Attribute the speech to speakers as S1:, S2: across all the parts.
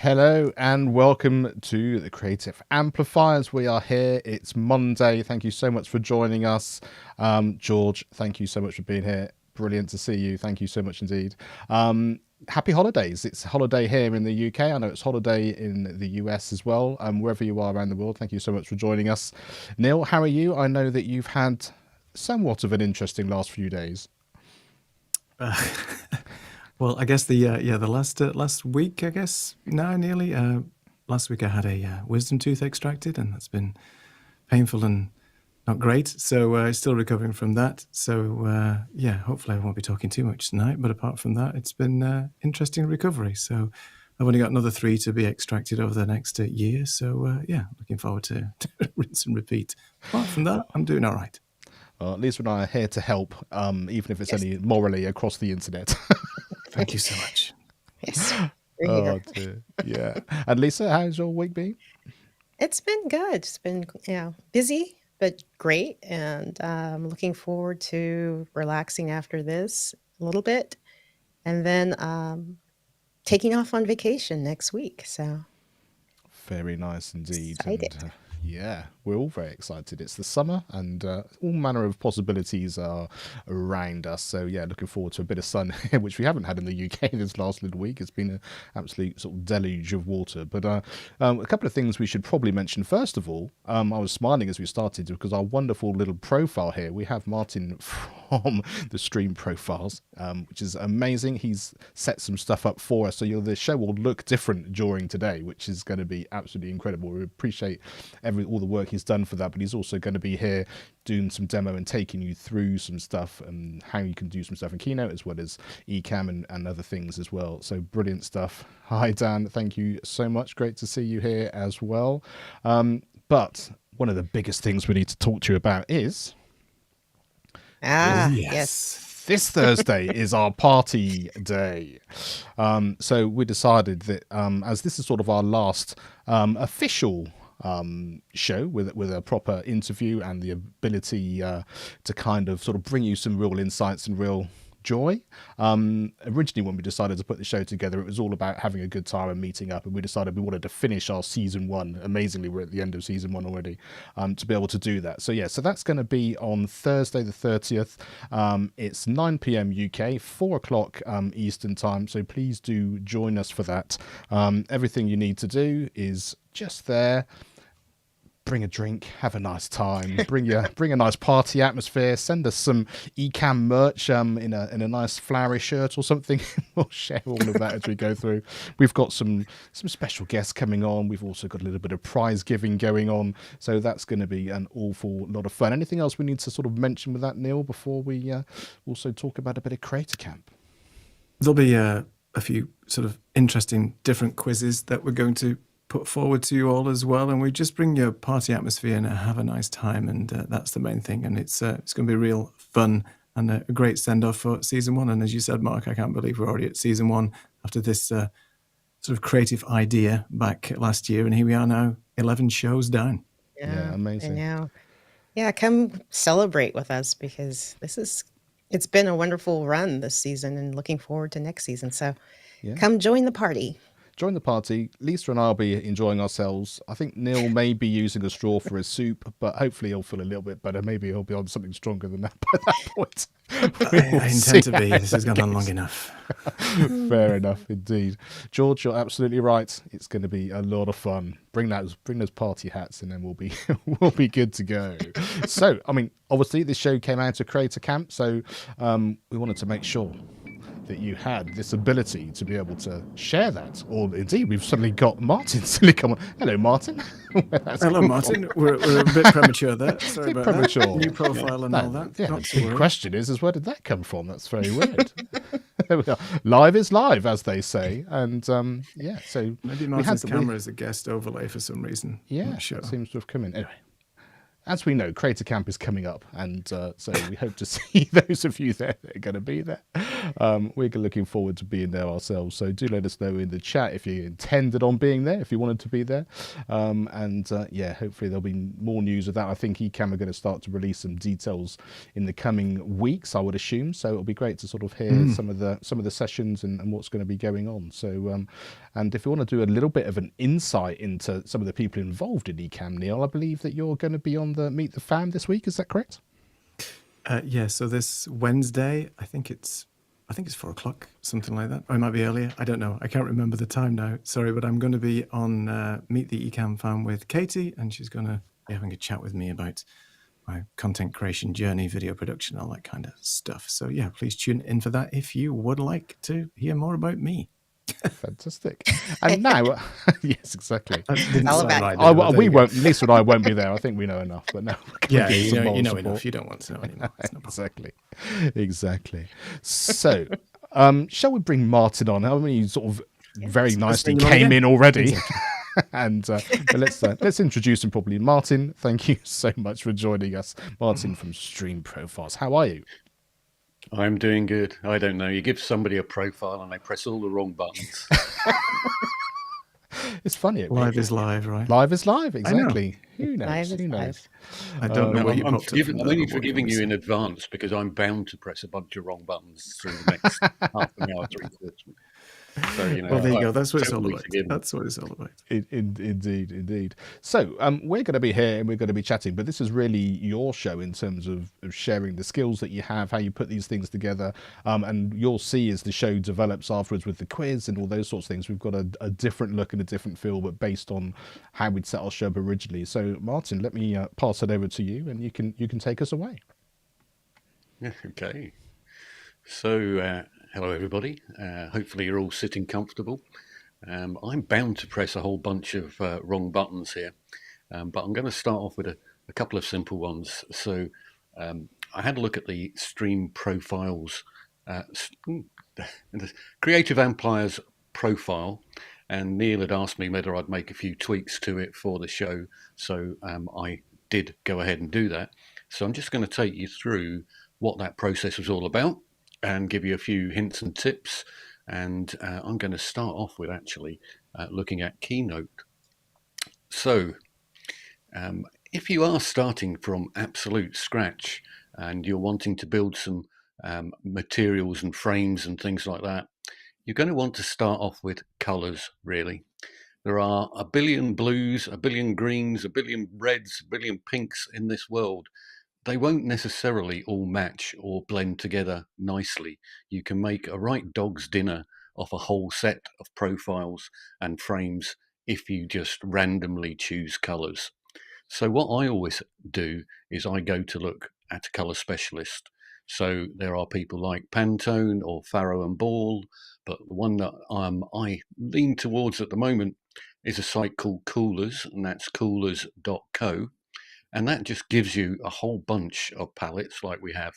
S1: Hello and welcome to the Creative Amplifiers. We are here. It's Monday. Thank you so much for joining us. George, thank you so much for being here. Brilliant to see you. Thank you so much indeed. Happy holidays. It's holiday here in the UK. I know it's holiday in the US as well. Wherever you are around the world, thank you so much for joining us. Neil, how are you? I know that you've had somewhat of an interesting last few days.
S2: Well, I guess the last week, I guess now nearly. Last week I had a wisdom tooth extracted, and that's been painful and not great. So still recovering from that. So yeah, hopefully I won't be talking too much tonight. But apart from that, it's been interesting recovery. So I've only got another 3 to be extracted over the next year. So yeah, looking forward to rinse and repeat. Apart from that, I'm doing all right.
S1: Well, Lisa and I are here to help, even if it's only morally across the internet.
S2: Thank you so much.
S3: Yes.
S1: Oh dear. Yeah. And Lisa, how's your week been?
S3: It's been good. It's been busy, but great. And I'm looking forward to relaxing after this a little bit. And then taking off on vacation next week. So
S1: Very nice indeed.
S3: excited.
S1: And yeah, we're all very excited. It's the summer and all manner of possibilities are around us. So yeah, looking forward to a bit of sun, which we haven't had in the UK this last little week. It's been an absolute sort of deluge of water. But a couple of things we should probably mention. First of all, I was smiling as we started because our wonderful little profile here, we have Martin from the Stream Profiles, which is amazing. He's set some stuff up for us. So the show will look different during today, which is going to be absolutely incredible. We appreciate all the work he's done for that, but he's also going to be here doing some demo and taking you through some stuff and how you can do some stuff in Keynote as well as Ecamm and other things as well. So brilliant stuff. Hi Dan, thank you so much. Great to see you here as well. But one of the biggest things we need to talk to you about is
S3: Yes.
S1: this Thursday is our party day. So we decided that as this is sort of our last official show with a proper interview and the ability to kind of sort of bring you some real insights and real joy. Originally when we decided to put the show together, it was all about having a good time and meeting up, and we decided we wanted to finish our season 1. Amazingly, we're at the end of season 1 already, to be able to do that. So yeah, so that's going to be on Thursday the 30th. It's 9 p.m. UK, 4 o'clock Eastern time, so please do join us for that. Everything you need to do is just there. Bring a drink, have a nice time, bring a nice party atmosphere, send us some Ecamm merch in a nice flowery shirt or something. We'll share all of that as we go through. We've got some special guests coming on. We've also got a little bit of prize giving going on. So that's going to be an awful lot of fun. Anything else we need to sort of mention with that, Neil, before we also talk about a bit of Creator Camp?
S2: There'll be a few sort of interesting different quizzes that we're going to put forward to you all as well, and we just bring your party atmosphere and have a nice time, and that's the main thing. And it's going to be real fun and a great send-off for season 1. And as you said, Mark, I can't believe we're already at season 1 after this sort of creative idea back last year, and here we are now 11 shows down.
S1: Yeah, amazing.
S3: I know. Yeah, come celebrate with us because it's been a wonderful run this season and looking forward to next season. So come join the party.
S1: Join the party. Lisa and I will be enjoying ourselves. I think Neil may be using a straw for his soup, but hopefully he'll feel a little bit better. Maybe he'll be on something stronger than that by that point.
S2: I intend to be. This has gone on long enough.
S1: Fair enough, indeed. George, you're absolutely right. It's going to be a lot of fun. Bring those party hats, and then we'll be good to go. So, I mean, obviously this show came out of Creator Camp, so we wanted to make sure that you had this ability to be able to share that. Or indeed, we've suddenly got Martin suddenly come on. Hello, Martin.
S2: Hello, Martin. We're a bit premature there. Sorry about
S1: premature.
S2: that. New profile and all that.
S1: Yeah, the big question is where did that come from? That's very weird. There we are. Live is live, as they say. And yeah, so
S2: maybe Martin's camera is a guest overlay for some reason.
S1: Yeah,
S2: sure.
S1: That seems to have come in. as we know, Creator Camp is coming up, and so we hope to see those of you there that are going to be there. We're looking forward to being there ourselves, so do let us know in the chat if you intended on being there, if you wanted to be there. Yeah, hopefully there'll be more news of that. I think Ecamm are going to start to release some details in the coming weeks, I would assume, so it'll be great to sort of hear some of the sessions and what's going to be going on. So and if you want to do a little bit of an insight into some of the people involved in Ecamm, Neil, I believe that you're going to be on the Meet the Fam this week. Is that correct?
S2: Yeah. So this Wednesday, I think it's 4:00, something like that. Or it might be earlier. I don't know. I can't remember the time now. Sorry, but I'm going to be on Meet the Ecamm Fam with Katie, and she's going to be having a chat with me about my content creation journey, video production, all that kind of stuff. So yeah, please tune in for that if you would like to hear more about me.
S1: Fantastic. And now, yes, exactly.
S3: All about
S1: We won't. Lisa and I won't be there. I think we know enough. But no,
S2: yeah, you know enough. You don't want to know anymore. It's no problem.
S1: Exactly. So, shall we bring Martin on? I mean, he sort of very nicely came in already. And but let's introduce him properly. Martin, thank you so much for joining us. Martin from Stream Profiles. How are you?
S4: I'm doing good. I don't know. You give somebody a profile and they press all the wrong buttons.
S1: It's funny.
S2: Live is live, right?
S1: Live is live, exactly. Who knows? Who knows?
S2: I don't know what you
S4: I'm only forgiving you in advance because I'm bound to press a bunch of wrong buttons through the next half an hour, 3/4. So,
S2: well, there you go. That's what it's all about. That's what it's all about.
S1: Indeed. So we're going to be here and we're going to be chatting, but this is really your show in terms of sharing the skills that you have, how you put these things together, and you'll see as the show develops afterwards with the quiz and all those sorts of things, we've got a different look and a different feel, but based on how we'd set our show up originally. So Martin, let me pass it over to you, and you can take us away.
S4: Okay. So hello everybody. Hopefully you're all sitting comfortable. I'm bound to press a whole bunch of wrong buttons here, but I'm going to start off with a couple of simple ones. So I had a look at the Stream Profiles, the Creative Amplifiers profile, and Neil had asked me whether I'd make a few tweaks to it for the show. So I did go ahead and do that. So I'm just going to take you through what that process was all about and give you a few hints and tips. And I'm going to start off with actually looking at Keynote. So if you are starting from absolute scratch and you're wanting to build some materials and frames and things like that, you're going to want to start off with colors, really. There are a billion blues, a billion greens, a billion reds, a billion pinks in this world. They won't necessarily all match or blend together nicely. You can make a right dog's dinner off a whole set of profiles and frames if you just randomly choose colors. So what I always do is I go to look at a color specialist. So there are people like Pantone or Farrow and Ball, but the one that I lean towards at the moment is a site called Coolers, and that's coolers.co. And that just gives you a whole bunch of palettes like we have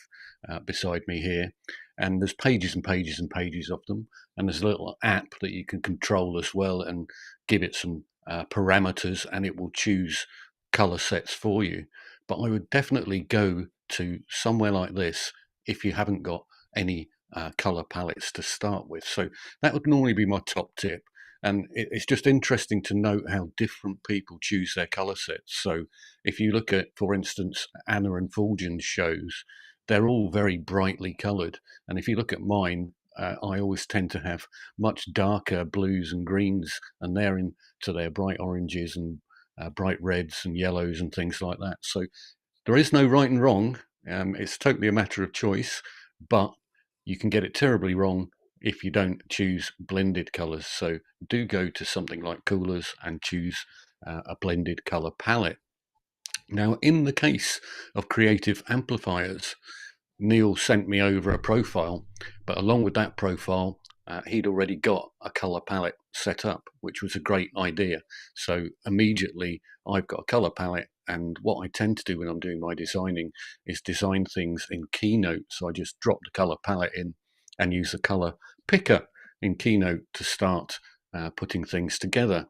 S4: beside me here. And there's pages and pages and pages of them. And there's a little app that you can control as well and give it some parameters, and it will choose color sets for you. But I would definitely go to somewhere like this if you haven't got any color palettes to start with. So that would normally be my top tip. And it's just interesting to note how different people choose their color sets. So if you look at, for instance, Anna and Fulgen's shows, they're all very brightly colored. And if you look at mine, I always tend to have much darker blues and greens, and they're into their bright oranges and bright reds and yellows and things like that. So there is no right and wrong. It's totally a matter of choice, but you can get it terribly wrong if you don't choose blended colors. So do go to something like Coolers and choose a blended color palette. Now, in the case of Creative Amplifiers, Neil sent me over a profile, but along with that profile, he'd already got a color palette set up, which was a great idea. So immediately I've got a color palette, and what I tend to do when I'm doing my designing is design things in Keynote. So I just drop the color palette in and use the color picker in Keynote to start putting things together.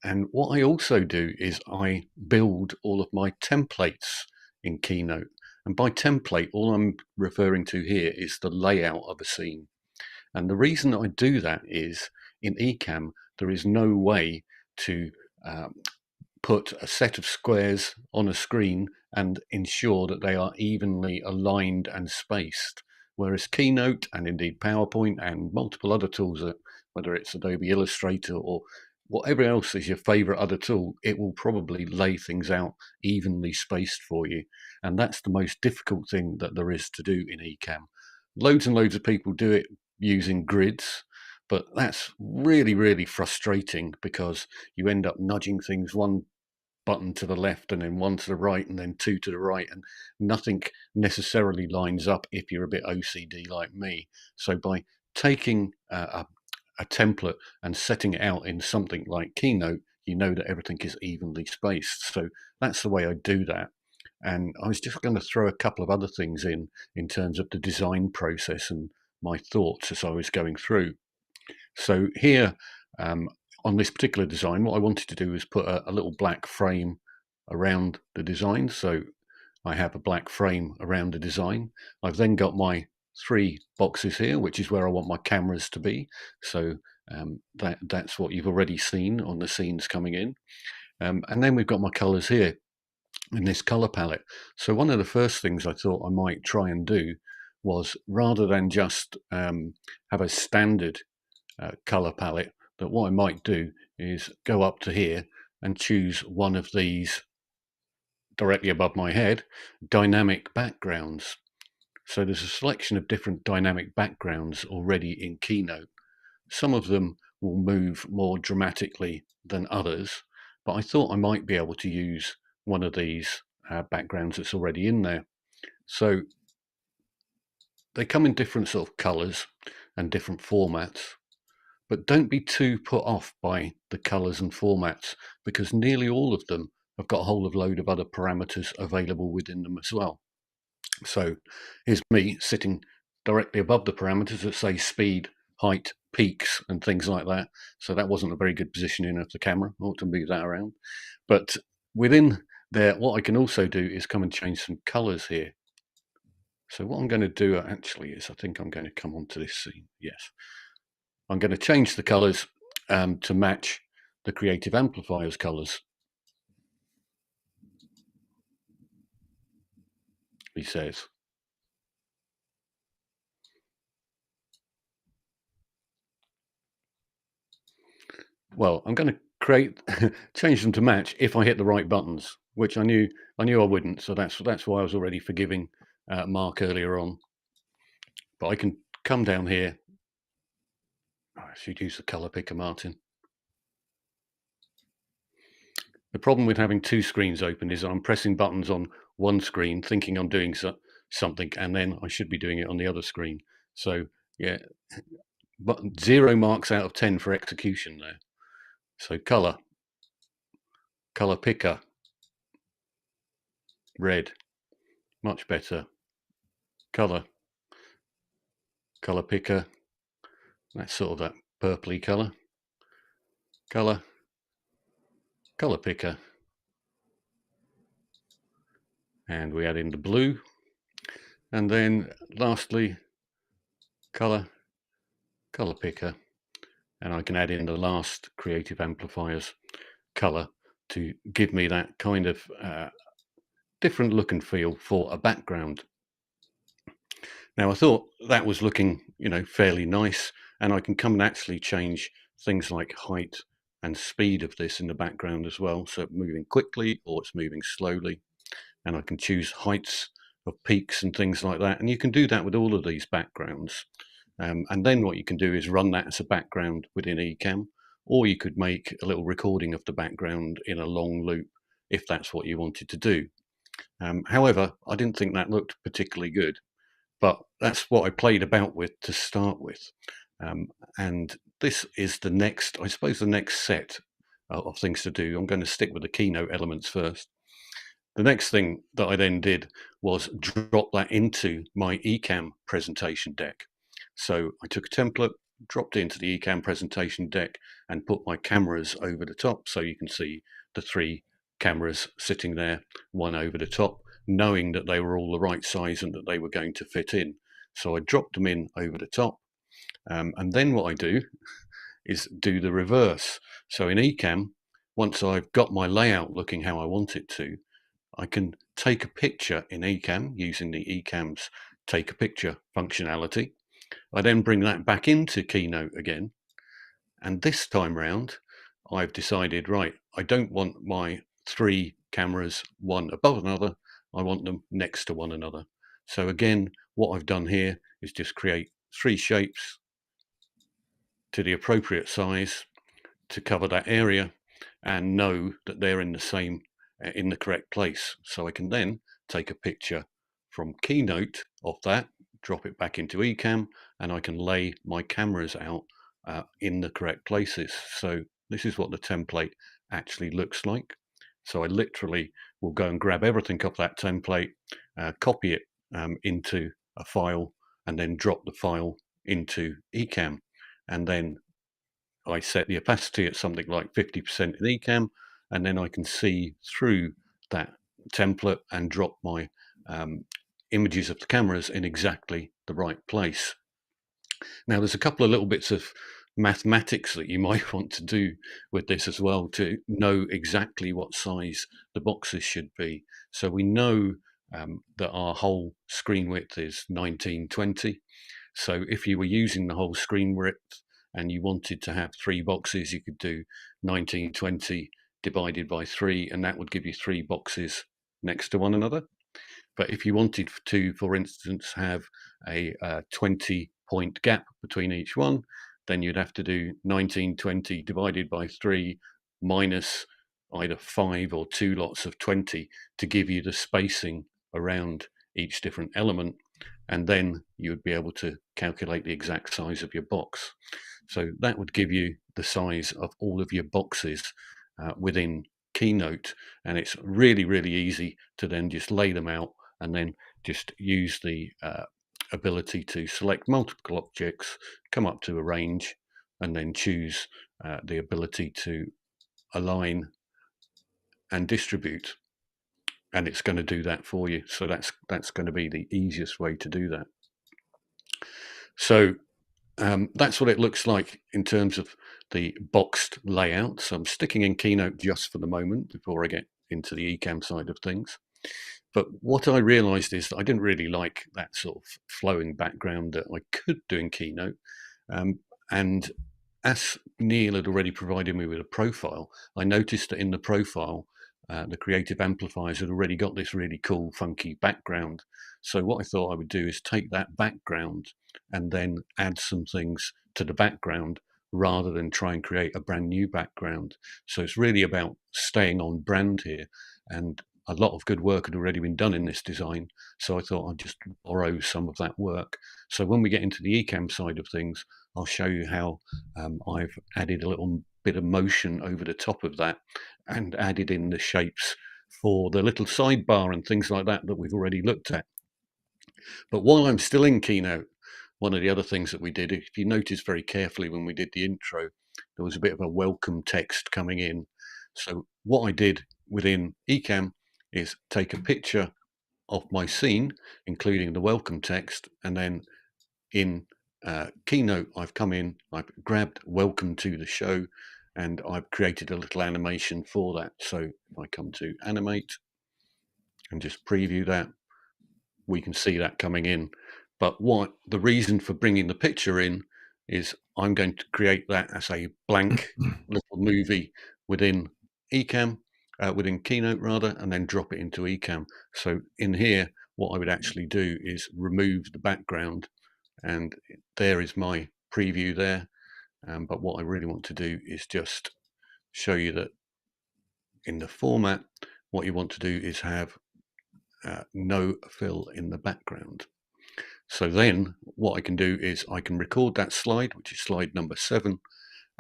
S4: And what I also do is I build all of my templates in Keynote. And by template, all I'm referring to here is the layout of a scene. And the reason I do that is in Ecamm, there is no way to put a set of squares on a screen and ensure that they are evenly aligned and spaced. Whereas Keynote and indeed PowerPoint and multiple other tools, whether it's Adobe Illustrator or whatever else is your favorite other tool, it will probably lay things out evenly spaced for you. And that's the most difficult thing that there is to do in Ecamm. Loads and loads of people do it using grids, but that's really, really frustrating because you end up nudging things one button to the left and then one to the right and then two to the right, and nothing necessarily lines up if you're a bit OCD like me. So by taking a template and setting it out in something like Keynote, you know that everything is evenly spaced. So that's the way I do that. And I was just going to throw a couple of other things in terms of the design process and my thoughts as I was going through. So here, on this particular design, what I wanted to do is put a little black frame around the design. So I have a black frame around the design. I've then got my 3 boxes here, which is where I want my cameras to be. So that's what you've already seen on the scenes coming in. And then we've got my colors here in this color palette. So one of the first things I thought I might try and do was, rather than just have a standard color palette, that what I might do is go up to here and choose one of these directly above my head, dynamic backgrounds. So there's a selection of different dynamic backgrounds already in Keynote. Some of them will move more dramatically than others, but I thought I might be able to use one of these backgrounds that's already in there. So they come in different sort of colors and different formats, but don't be too put off by the colors and formats, because nearly all of them have got a whole load of other parameters available within them as well. So here's me sitting directly above the parameters that say speed, height, peaks, and things like that. So that wasn't a very good positioning of the camera. I ought to move that around. But within there, what I can also do is come and change some colors here. So what I'm going to do actually is, I think I'm going to come onto this scene. Yes. I'm going to change the colors to match the Creative Amplifiers colors. He says. Well, I'm going to change them to match if I hit the right buttons, which I knew I wouldn't. So that's why I was already forgiving Mark earlier on. But I can come down here. I should use the color picker, Martin. The problem with having 2 screens open is I'm pressing buttons on one screen, thinking I'm doing something, and then I should be doing it on the other screen. So yeah, but 0 marks out of 10 for execution there. So color picker, red, much better. Color picker, that's sort of that purpley color. Color picker, and we add in the blue, and then lastly color picker, and I can add in the last Creative Amplifiers color to give me that kind of different look and feel for a background. Now I thought that was looking, fairly nice, and I can come and actually change things like height and speed of this in the background as well. So moving quickly or it's moving slowly, and I can choose heights of peaks and things like that. And you can do that with all of these backgrounds. And then what you can do is run that as a background within Ecamm, or you could make a little recording of the background in a long loop if that's what you wanted to do. However, I didn't think that looked particularly good, but that's what I played about with to start with. And this is the next set of things to do. I'm going to stick with the Keynote elements first. The next thing that I then did was drop that into my Ecamm presentation deck. So I took a template, dropped into the Ecamm presentation deck and put my cameras over the top, so you can see the 3 cameras sitting there, one over the top, knowing that they were all the right size and that they were going to fit in. So I dropped them in over the top, and then what I do is do the reverse. So in Ecamm, once I've got my layout looking how I want it to, I can take a picture in Ecamm using the Ecamm's take a picture functionality. I then bring that back into Keynote again, and this time round I've decided, right, I don't want my 3 cameras one above another, I want them next to one another. So again, what I've done here is just create 3 shapes to the appropriate size to cover that area and know that they're in the correct place. So I can then take a picture from Keynote of that, drop it back into Ecamm, and I can lay my cameras out in the correct places. So this is what the template actually looks like. So I literally will go and grab everything off that template, copy it into a file, and then drop the file into Ecamm. And then I set the opacity at something like 50% in Ecamm, and then I can see through that template and drop my images of the cameras in exactly the right place. Now, there's a couple of little bits of mathematics that you might want to do with this as well to know exactly what size the boxes should be. So we know that our whole screen width is 1920. So if you were using the whole screen width and you wanted to have 3 boxes, you could do 1920 divided by 3, and that would give you 3 boxes next to one another. But if you wanted to, for instance, have a 20-point gap between each one, then you'd have to do 1920 divided by 3 minus either 5 or 2 lots of 20 to give you the spacing around each different element. And then you would be able to calculate the exact size of your box. So that would give you the size of all of your boxes within Keynote. And it's really, really easy to then just lay them out and then just use the ability to select multiple objects, come up to a range, and then choose the ability to align and distribute. And it's going to do that for you. So that's going to be the easiest way to do that. So that's what it looks like in terms of the boxed layout. So I'm sticking in Keynote just for the moment before I get into the Ecamm side of things. But what I realized is that I didn't really like that sort of flowing background that I could do in Keynote. And as Neil had already provided me with a profile, I noticed that in the profile, the creative amplifiers had already got this really cool, funky background. So what I thought I would do is take that background and then add some things to the background rather than try and create a brand new background. So it's really about staying on brand here, and a lot of good work had already been done in this design. So I thought I'd just borrow some of that work. So when we get into the Ecamm side of things, I'll show you how I've added a little bit of motion over the top of that and added in the shapes for the little sidebar and things like that that we've already looked at. But while I'm still in Keynote, one of the other things that we did, if you notice very carefully when we did the intro, there was a bit of a welcome text coming in. So what I did within Ecamm is take a picture of my scene, including the welcome text, and then in Keynote, I've come in, I've grabbed welcome to the show, and I've created a little animation for that. So if I come to animate and just preview that, we can see that coming in. But what the reason for bringing the picture in is I'm going to create that as a blank little movie within Ecamm, within Keynote rather, and then drop it into Ecamm. So in here, what I would actually do is remove the background, and there is my preview there. But what I really want to do is just show you that in the format, what you want to do is have no fill in the background. So then what I can do is I can record that slide, which is slide number 7,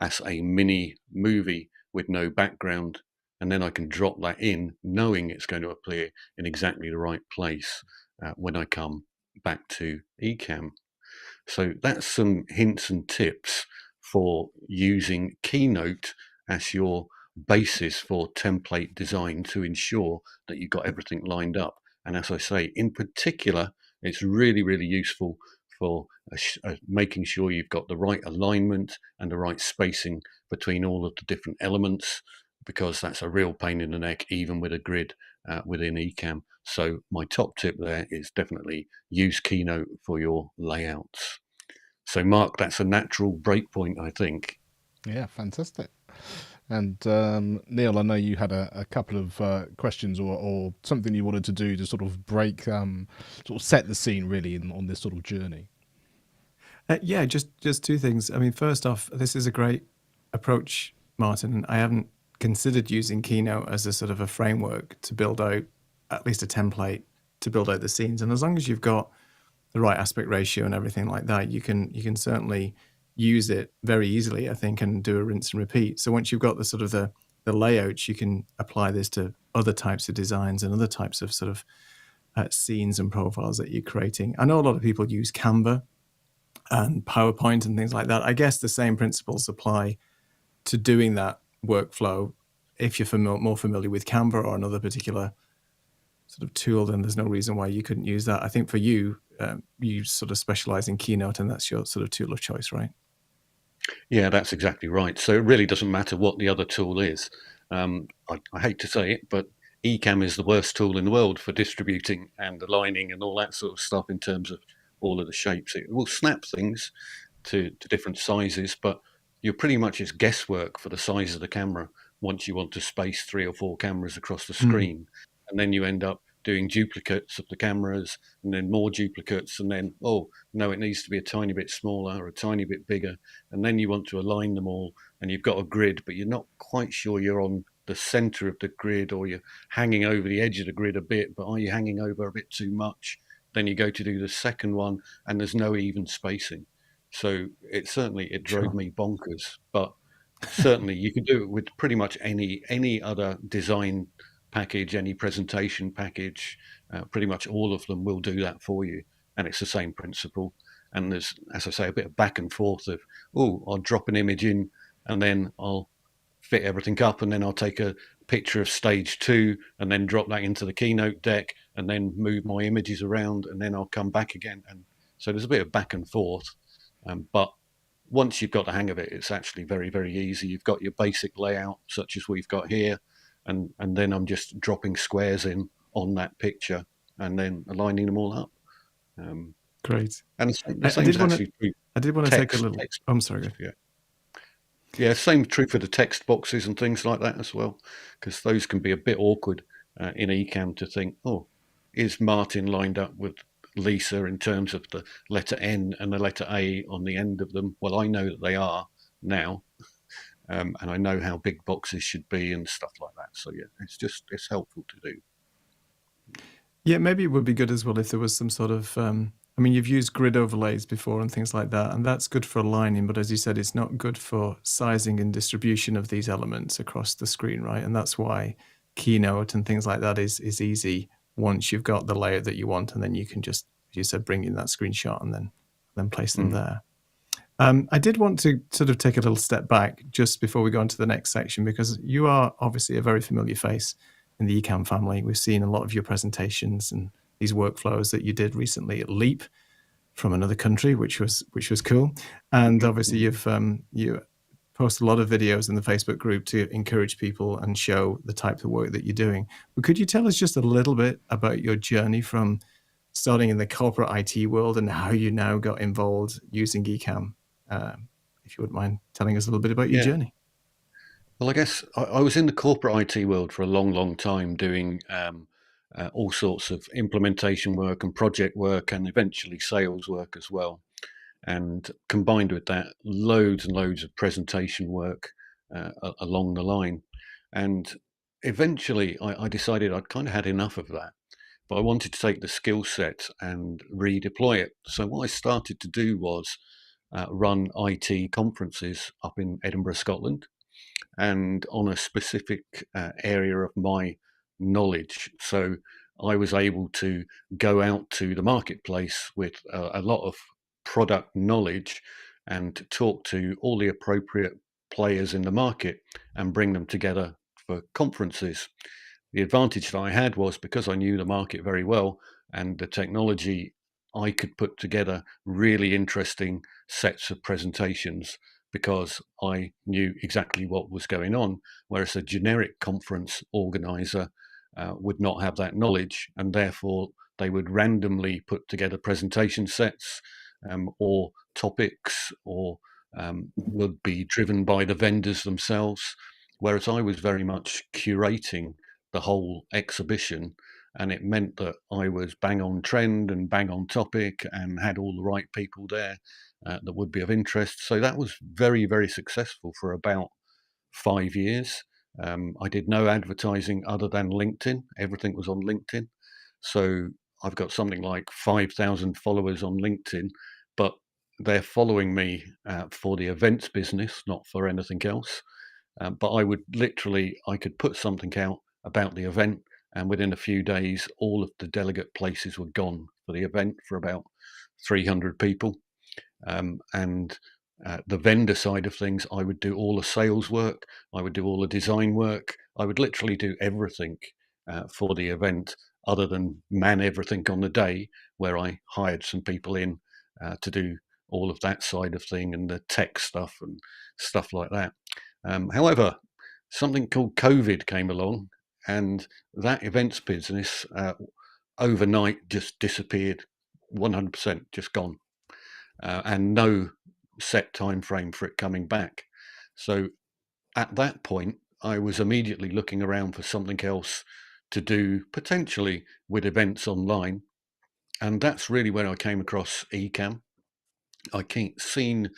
S4: as a mini movie with no background. And then I can drop that in knowing it's going to appear in exactly the right place when I come back to Ecamm. So that's some hints and tips for using Keynote as your basis for template design to ensure that you've got everything lined up. And as I say, in particular, it's really, really useful for making sure you've got the right alignment and the right spacing between all of the different elements, because that's a real pain in the neck, even with a grid within Ecamm. So my top tip there is definitely use Keynote for your layouts. So Mark, that's a natural breakpoint, I think.
S1: Yeah, fantastic. And Neil, I know you had a couple of questions or something you wanted to do to sort of break, sort of set the scene really on this sort of journey.
S2: Yeah, just two things. I mean, first off, this is a great approach, Martin. I haven't considered using Keynote as a sort of a framework to build out at least a template to build out the scenes. And as long as you've got the right aspect ratio and everything like that, you can certainly use it very easily, I think, and do a rinse and repeat. So once you've got the sort of the layouts, you can apply this to other types of designs and other types of sort of scenes and profiles that you're creating. I know a lot of people use Canva and PowerPoint and things like that. I guess the same principles apply to doing that workflow. If you're more familiar with Canva or another particular sort of tool, then there's no reason why you couldn't use that. I think for you, you sort of specialize in Keynote, and that's your sort of tool of choice, right?
S4: Yeah, that's exactly right. So it really doesn't matter what the other tool is. I hate to say it, but Ecamm is the worst tool in the world for distributing and aligning and all that sort of stuff in terms of all of the shapes. It will snap things to different sizes, but you're pretty much it's guesswork for the size of the camera once you want to space 3 or 4 cameras across the screen. And then you end up doing duplicates of the cameras and then more duplicates, and then, oh, no, it needs to be a tiny bit smaller or a tiny bit bigger. And then you want to align them all and you've got a grid, but you're not quite sure you're on the center of the grid, or you're hanging over the edge of the grid a bit, but are you hanging over a bit too much? Then you go to do the second one and there's no even spacing. So it drove me bonkers, but certainly you can do it with pretty much any other design package, any presentation package. Pretty much all of them will do that for you, and it's the same principle. And there's, as I say, a bit of back and forth of, oh, I'll drop an image in and then I'll fit everything up, and then I'll take a picture of stage 2 and then drop that into the Keynote deck and then move my images around, and then I'll come back again. And so there's a bit of back and forth, but once you've got the hang of it, it's actually very, very easy. You've got your basic layout, such as we've got here, and then I'm just dropping squares in on that picture and then aligning them all up.
S2: Great.
S4: And the same is actually true.
S2: I did want to take a little. I'm sorry.
S4: Yeah, same true for the text boxes and things like that as well, because those can be a bit awkward in Ecamm to think, oh, is Martin lined up with Lisa in terms of the letter N and the letter A on the end of them? Well, I know that they are now, and I know how big boxes should be and stuff like that. So yeah, it's helpful to do.
S2: Yeah, maybe it would be good as well if there was some sort of, I mean, you've used grid overlays before and things like that, and that's good for aligning, but as you said, it's not good for sizing and distribution of these elements across the screen, right? And that's why Keynote and things like that is easy once you've got the layout that you want, and then you can just, as you said, bring in that screenshot and then place them there. I did want to sort of take a little step back just before we go on to the next section, because you are obviously a very familiar face in the Ecamm family. We've seen a lot of your presentations and these workflows that you did recently at Leap from another country, which was cool. And obviously you post a lot of videos in the Facebook group to encourage people and show the type of work that you're doing. But could you tell us just a little bit about your journey from starting in the corporate IT world and how you now got involved using Ecamm? If you wouldn't mind telling us a little bit about your journey.
S4: Well, I guess I was in the corporate IT world for a long, long time doing all sorts of implementation work and project work and eventually sales work as well. And combined with that, loads and loads of presentation work along the line. And eventually I decided I'd kind of had enough of that, but I wanted to take the skill set and redeploy it. So what I started to do was run IT conferences up in Edinburgh, Scotland, and on a specific area of my knowledge. So I was able to go out to the marketplace with a lot of product knowledge and talk to all the appropriate players in the market and bring them together for conferences. The advantage that I had was because I knew the market very well and the technology, I could put together really interesting sets of presentations because I knew exactly what was going on, whereas a generic conference organizer would not have that knowledge, and therefore they would randomly put together presentation sets or topics, or would be driven by the vendors themselves, whereas I was very much curating the whole exhibition, and it meant that I was bang on trend and bang on topic and had all the right people there that would be of interest. So that was very, very successful for about 5 years. I did no advertising other than LinkedIn. Everything was on LinkedIn. So I've got something like 5,000 followers on LinkedIn, but they're following me for the events business, not for anything else. But I could put something out about the event, and within a few days, all of the delegate places were gone for the event for about 300 people. And the vendor side of things, I would do all the sales work, I would do all the design work, I would literally do everything for the event other than man everything on the day, where I hired some people in to do all of that side of thing and the tech stuff and stuff like that. However, something called COVID came along, and that events business overnight just disappeared, 100% just gone, and no set time frame for it coming back. So at that point, I was immediately looking around for something else to do, potentially with events online, and that's really where I came across Ecamm. I seen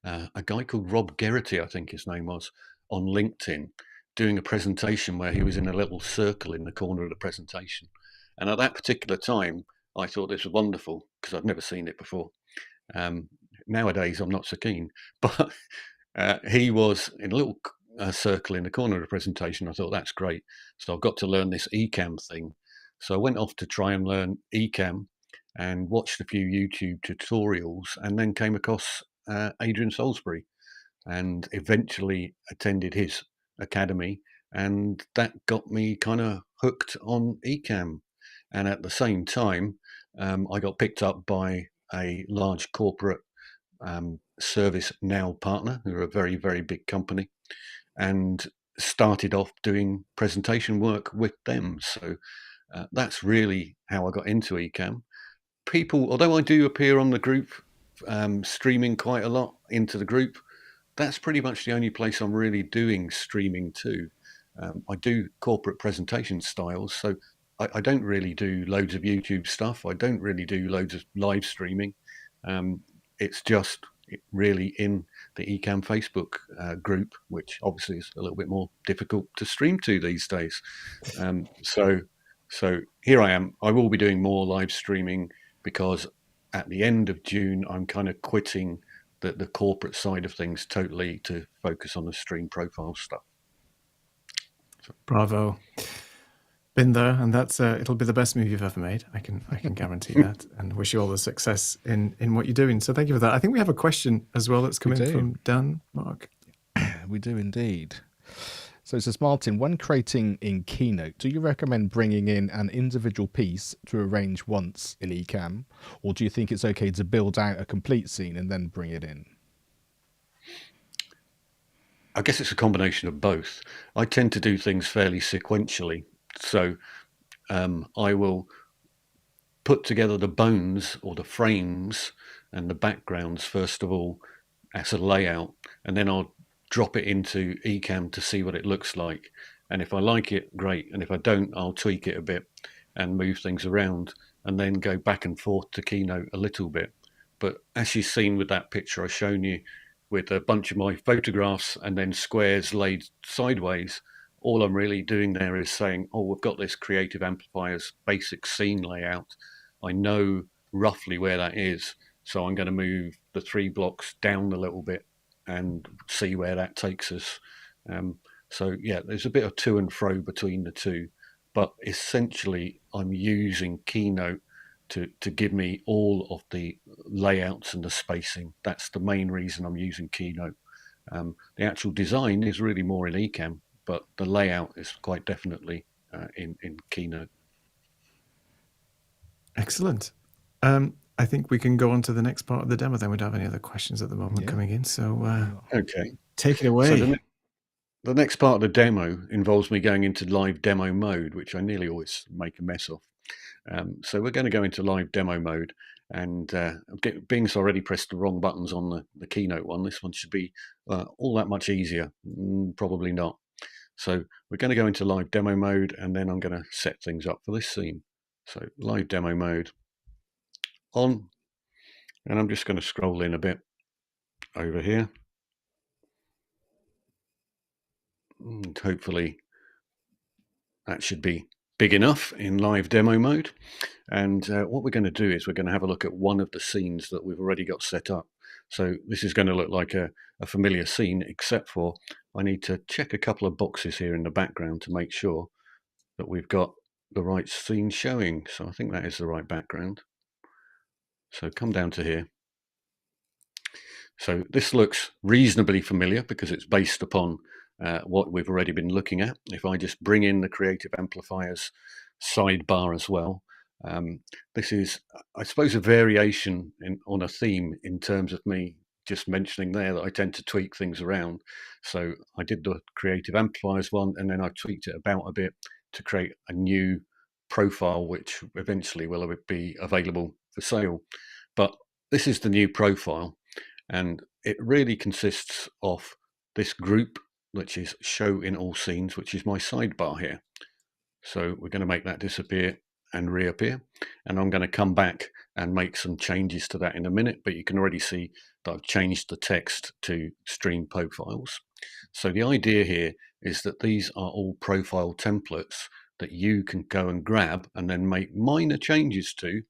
S4: a guy called Rob Geraghty, I think his name was, on LinkedIn, doing a presentation where he was in a little circle in the corner of the presentation. And at that particular time, I thought this was wonderful because I'd never seen it before. Nowadays, I'm not so keen, but he was in a little circle in the corner of the presentation. I thought, that's great. So I've got to learn this Ecamm thing. So I went off to try and learn Ecamm and watched a few YouTube tutorials, and then came across Adrian Salisbury and eventually attended his academy. And that got me kind of hooked on Ecamm. And at the same time, I got picked up by a large corporate service now partner, who are a very, very big company, and started off doing presentation work with them. So that's really how I got into Ecamm. People, although I do appear on the group, streaming quite a lot into the group, that's pretty much the only place I'm really doing streaming to. I do corporate presentation styles, so I don't really do loads of YouTube stuff. I don't really do loads of live streaming. It's just really in the Ecamm Facebook group, which obviously is a little bit more difficult to stream to these days. So here I am. I will be doing more live streaming because at the end of June, I'm kind of quitting the corporate side of things totally to focus on the stream profile stuff.
S2: Bravo. Been there, and that's it'll be the best move you've ever made. I can guarantee that, and wish you all the success in what you're doing. So thank you for that. I think we have a question as well that's come in from Dan, Mark.
S1: We do indeed. So it says, Martin, when creating in Keynote, do you recommend bringing in an individual piece to arrange once in Ecamm, or do you think it's okay to build out a complete scene and then bring it in?
S4: I guess it's a combination of both. I tend to do things fairly sequentially. So I will put together the bones or the frames and the backgrounds first of all as a layout, and then I'll drop it into Ecamm to see what it looks like. And if I like it, great. And if I don't, I'll tweak it a bit and move things around, and then go back and forth to Keynote a little bit. But as you've seen with that picture I've shown you, with a bunch of my photographs and then squares laid sideways, all I'm really doing there is saying, oh, we've got this Creative Amplifiers basic scene layout. I know roughly where that is, so I'm going to move the 3 blocks down a little bit and see where that takes us. So yeah, there's a bit of to and fro between the two, but essentially I'm using Keynote to give me all of the layouts and the spacing. That's the main reason I'm using Keynote. The actual design is really more in Ecamm, but the layout is quite definitely in Keynote.
S2: Excellent. I think we can go on to the next part of the demo then. We don't have any other questions at the moment coming in. So
S4: okay,
S2: take it away.
S4: So the next part of the demo involves me going into live demo mode, which I nearly always make a mess of. So we're going to go into live demo mode, and being so I already pressed the wrong buttons on the Keynote one, this one should be all that much easier. Probably not. So we're going to go into live demo mode, and then I'm going to set things up for this scene. So live demo mode on, and I'm just going to scroll in a bit over here, and hopefully that should be big enough in live demo mode. And what we're going to do is we're going to have a look at one of the scenes that we've already got set up. So this is going to look like a familiar scene, except for I need to check a couple of boxes here in the background to make sure that we've got the right scene showing. So I think that is the right background. So come down to here. So this looks reasonably familiar because it's based upon what we've already been looking at. If I just bring in the Creative Amplifiers sidebar as well, this is, I suppose, a variation on a theme in terms of me just mentioning there that I tend to tweak things around. So I did the Creative Amplifiers one, and then I tweaked it about a bit to create a new profile, which eventually will be available for sale. But this is the new profile, and it really consists of this group, which is show in all scenes, which is my sidebar here. So we're going to make that disappear and reappear, and I'm going to come back and make some changes to that in a minute, but you can already see that I've changed the text to stream profiles. So the idea here is that these are all profile templates that you can go and grab and then make minor changes to,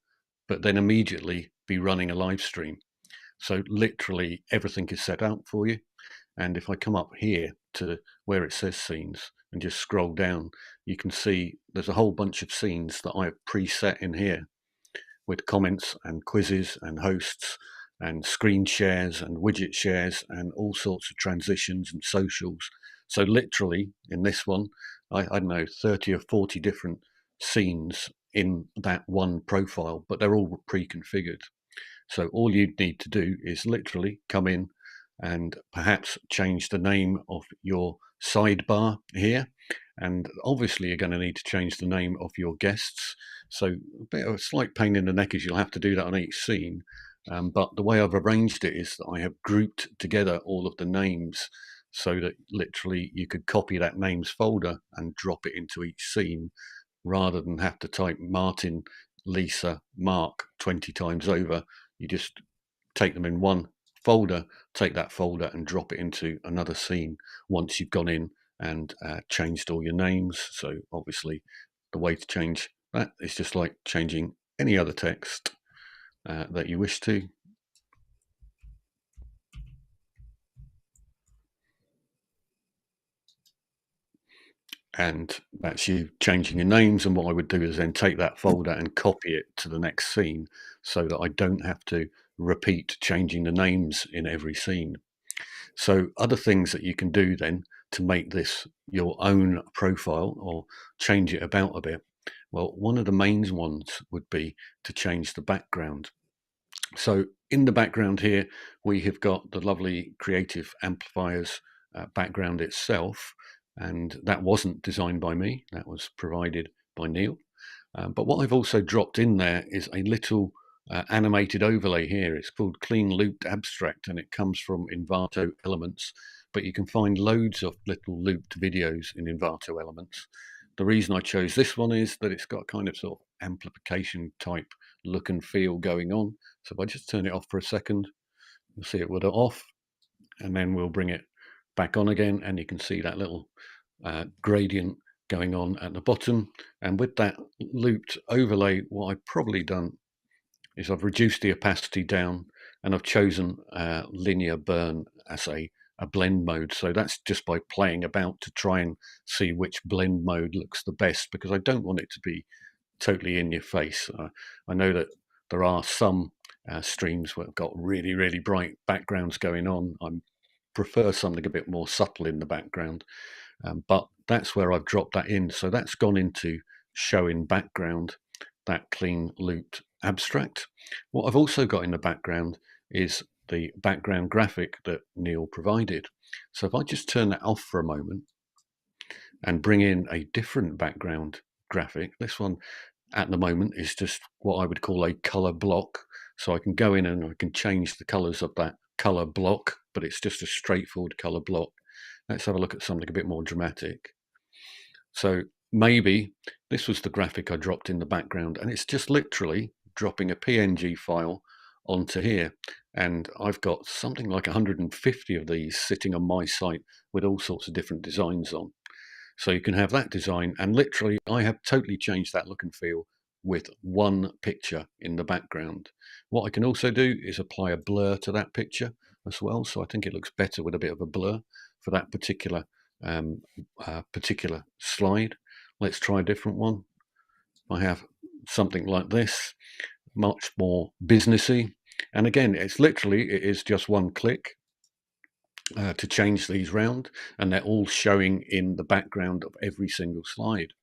S4: but then immediately be running a live stream. So literally everything is set out for you. And if I come up here to where it says scenes and just scroll down, you can see there's a whole bunch of scenes that I have preset in here with comments and quizzes and hosts and screen shares and widget shares and all sorts of transitions and socials. So literally in this one, I don't know, 30 or 40 different scenes in that one profile, but they're all pre-configured. So all you need to do is literally come in and perhaps change the name of your sidebar here. And obviously you're going to need to change the name of your guests. So a bit of a slight pain in the neck is you'll have to do that on each scene. But the way I've arranged it is that I have grouped together all of the names so that literally you could copy that names folder and drop it into each scene rather than have to type Martin, Lisa, Mark 20 times over. You just take them in one folder, take that folder and drop it into another scene once you've gone in and changed all your names. So obviously the way to change that is just like changing any other text that you wish to. And that's you changing your names. And what I would do is then take that folder and copy it to the next scene so that I don't have to repeat changing the names in every scene. So other things that you can do then to make this your own profile or change it about a bit. Well, one of the main ones would be to change the background. So in the background here, we have got the lovely Creative Amplifiers background itself. And that wasn't designed by me, that was provided by Neil. But what I've also dropped in there is a little animated overlay here. It's called Clean Looped Abstract, and it comes from Envato Elements. But you can find loads of little looped videos in Envato Elements. The reason I chose this one is that it's got kind of sort of amplification type look and feel going on. So if I just turn it off for a second, you'll see it with it off, and then we'll bring it back on again, and you can see that little gradient going on at the bottom. And with that looped overlay, what I've probably done is I've reduced the opacity down, and I've chosen linear burn as a blend mode. So that's just by playing about to try and see which blend mode looks the best, because I don't want it to be totally in your face. I know that there are some streams where have got really, really bright backgrounds going on. I prefer something a bit more subtle in the background, but that's where I've dropped that in. So that's gone into show in background, that clean looped abstract. What I've also got in the background is the background graphic that Neil provided. So if I just turn that off for a moment and bring in a different background graphic, this one at the moment is just what I would call a color block. So I can go in and I can change the colors of that color block, but it's just a straightforward color block. Let's have a look at something a bit more dramatic. So maybe this was the graphic I dropped in the background, and it's just literally dropping a PNG file onto here. And I've got something like 150 of these sitting on my site with all sorts of different designs on. So you can have that design, and literally I have totally changed that look and feel with one picture in the background. What I can also do is apply a blur to that picture as well. So I think it looks better with a bit of a blur for that particular slide. Let's try a different one. I have something like this, much more businessy. And again, it is just one click to change these round, and they're all showing in the background of every single slide.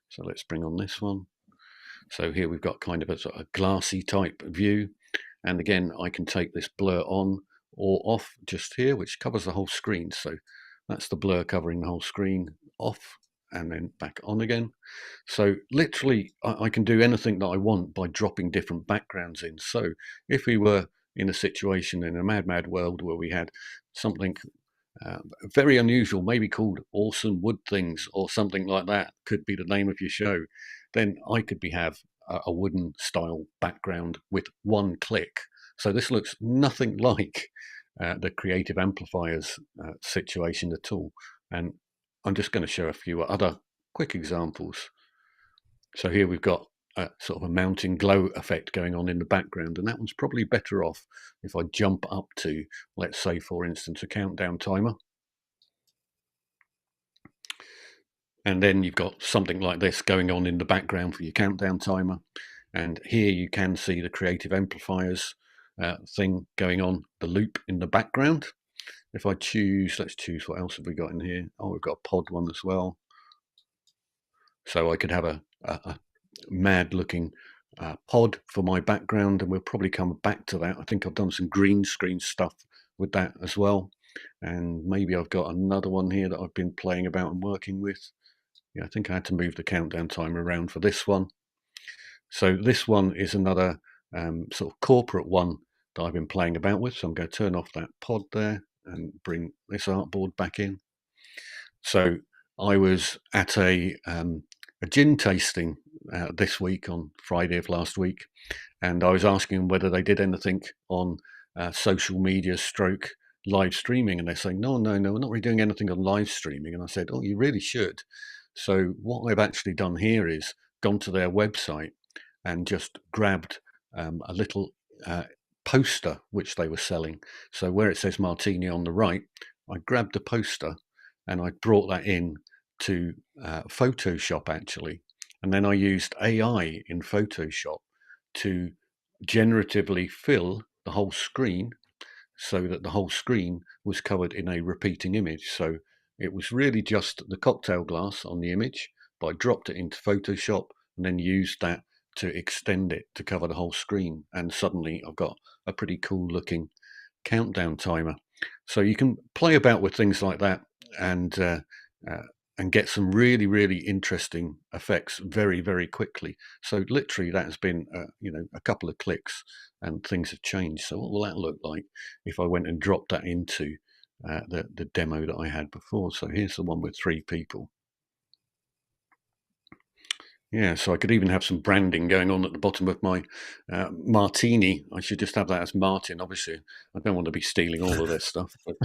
S4: So let's bring on this one. So here we've got kind of a sort of glassy type view. And again, I can take this blur on or off just here, which covers the whole screen. So that's the blur covering the whole screen, off and then back on again. So literally I can do anything that I want by dropping different backgrounds in. So if we were in a situation in a mad world where we had something very unusual, maybe called Awesome Wood Things or something like that, could be the name of your show, then I could have a wooden style background with one click. So this looks nothing like the Creative Amplifiers situation at all. And I'm just going to show a few other quick examples. So here we've got sort of a mounting glow effect going on in the background, and that one's probably better off if I jump up to, let's say, for instance, a countdown timer. And then you've got something like this going on in the background for your countdown timer. And here you can see the Creative Amplifiers thing going on, the loop in the background. If I choose, let's choose, what else have we got in here? Oh, we've got a pod one as well. So I could have a mad looking pod for my background, and we'll probably come back to that. I think I've done some green screen stuff with that as well. And maybe I've got another one here that I've been playing about and working with. Yeah, I think I had to move the countdown timer around for this one. So this one is another sort of corporate one that I've been playing about with. So I'm going to turn off that pod there and bring this artboard back in. So I was at a gin tasting this week on Friday of last week, and I was asking whether they did anything on social media stroke live streaming, and they're saying, no, we're not really doing anything on live streaming. And I said, oh, you really should. So what I've actually done here is gone to their website and just grabbed a little poster which they were selling. So where it says Martini on the right, I grabbed the poster and I brought that in to Photoshop actually. And then I used AI in Photoshop to generatively fill the whole screen so that the whole screen was covered in a repeating image. So it was really just the cocktail glass on the image, but I dropped it into Photoshop and then used that to extend it to cover the whole screen. And suddenly I've got a pretty cool looking countdown timer. So you can play about with things like that and get some really, really interesting effects very, very quickly. So literally that has been, a couple of clicks and things have changed. So what will that look like if I went and dropped that into the demo that I had before? So here's the one with 3 people. Yeah, so I could even have some branding going on at the bottom of my martini. I should just have that as Martin. Obviously, I don't want to be stealing all of this stuff, but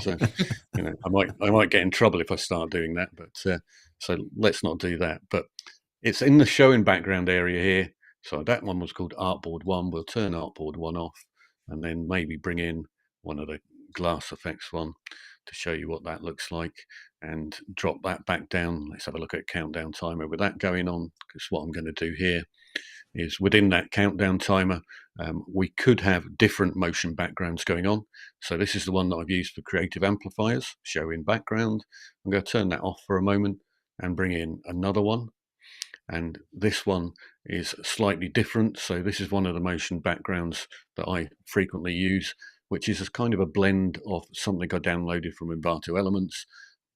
S4: I might get in trouble if I start doing that. But so let's not do that. But it's in the show in background area here. So that one was called Artboard 1. We'll turn Artboard 1 off, and then maybe bring in one of the glass effects one to show you what that looks like. and drop that back down. Let's have a look at countdown timer with that going on, because what I'm going to do here is within that countdown timer, we could have different motion backgrounds going on. So this is the one that I've used for creative amplifiers, show in background. I'm going to turn that off for a moment and bring in another one. And this one is slightly different. So this is one of the motion backgrounds that I frequently use, which is kind of a blend of something I downloaded from Envato Elements,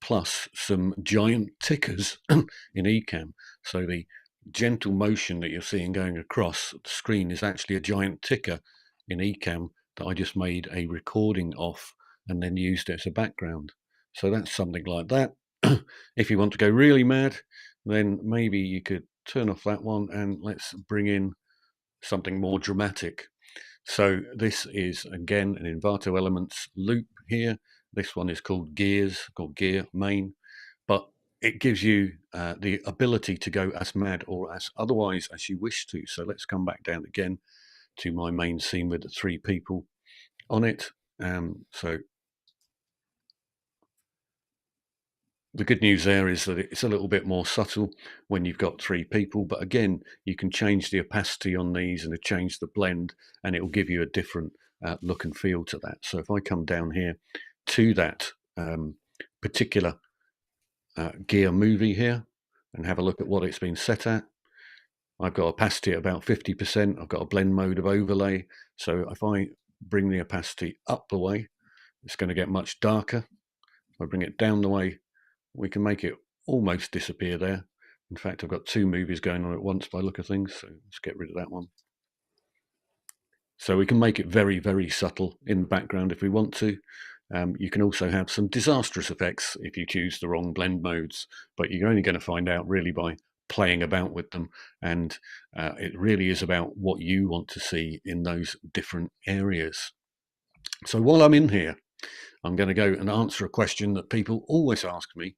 S4: plus some giant tickers in Ecamm. So the gentle motion that you're seeing going across the screen is actually a giant ticker in Ecamm that I just made a recording of and then used it as a background. So that's something like that. If you want to go really mad, then maybe you could turn off that one and let's bring in something more dramatic. So this is again an Envato Elements loop here. This one is called Gears, called Gear Main, but it gives you the ability to go as mad or as otherwise as you wish to. So let's come back down again to my main scene with the 3 people on it. So the good news there is that it's a little bit more subtle when you've got 3 people, but again, you can change the opacity on these and change the blend, and it will give you a different look and feel to that. So if I come down here to that particular gear movie here and have a look at what it's been set at, I've got opacity at about 50%. I've got a blend mode of overlay. So if I bring the opacity up the way, it's going to get much darker. If I bring it down the way, we can make it almost disappear there. In fact, I've got 2 movies going on at once by the look of things, so let's get rid of that one. So we can make it very, very subtle in the background if we want to. You can also have some disastrous effects if you choose the wrong blend modes, but you're only going to find out really by playing about with them, and it really is about what you want to see in those different areas. So while I'm in here, I'm going to go and answer a question that people always ask me,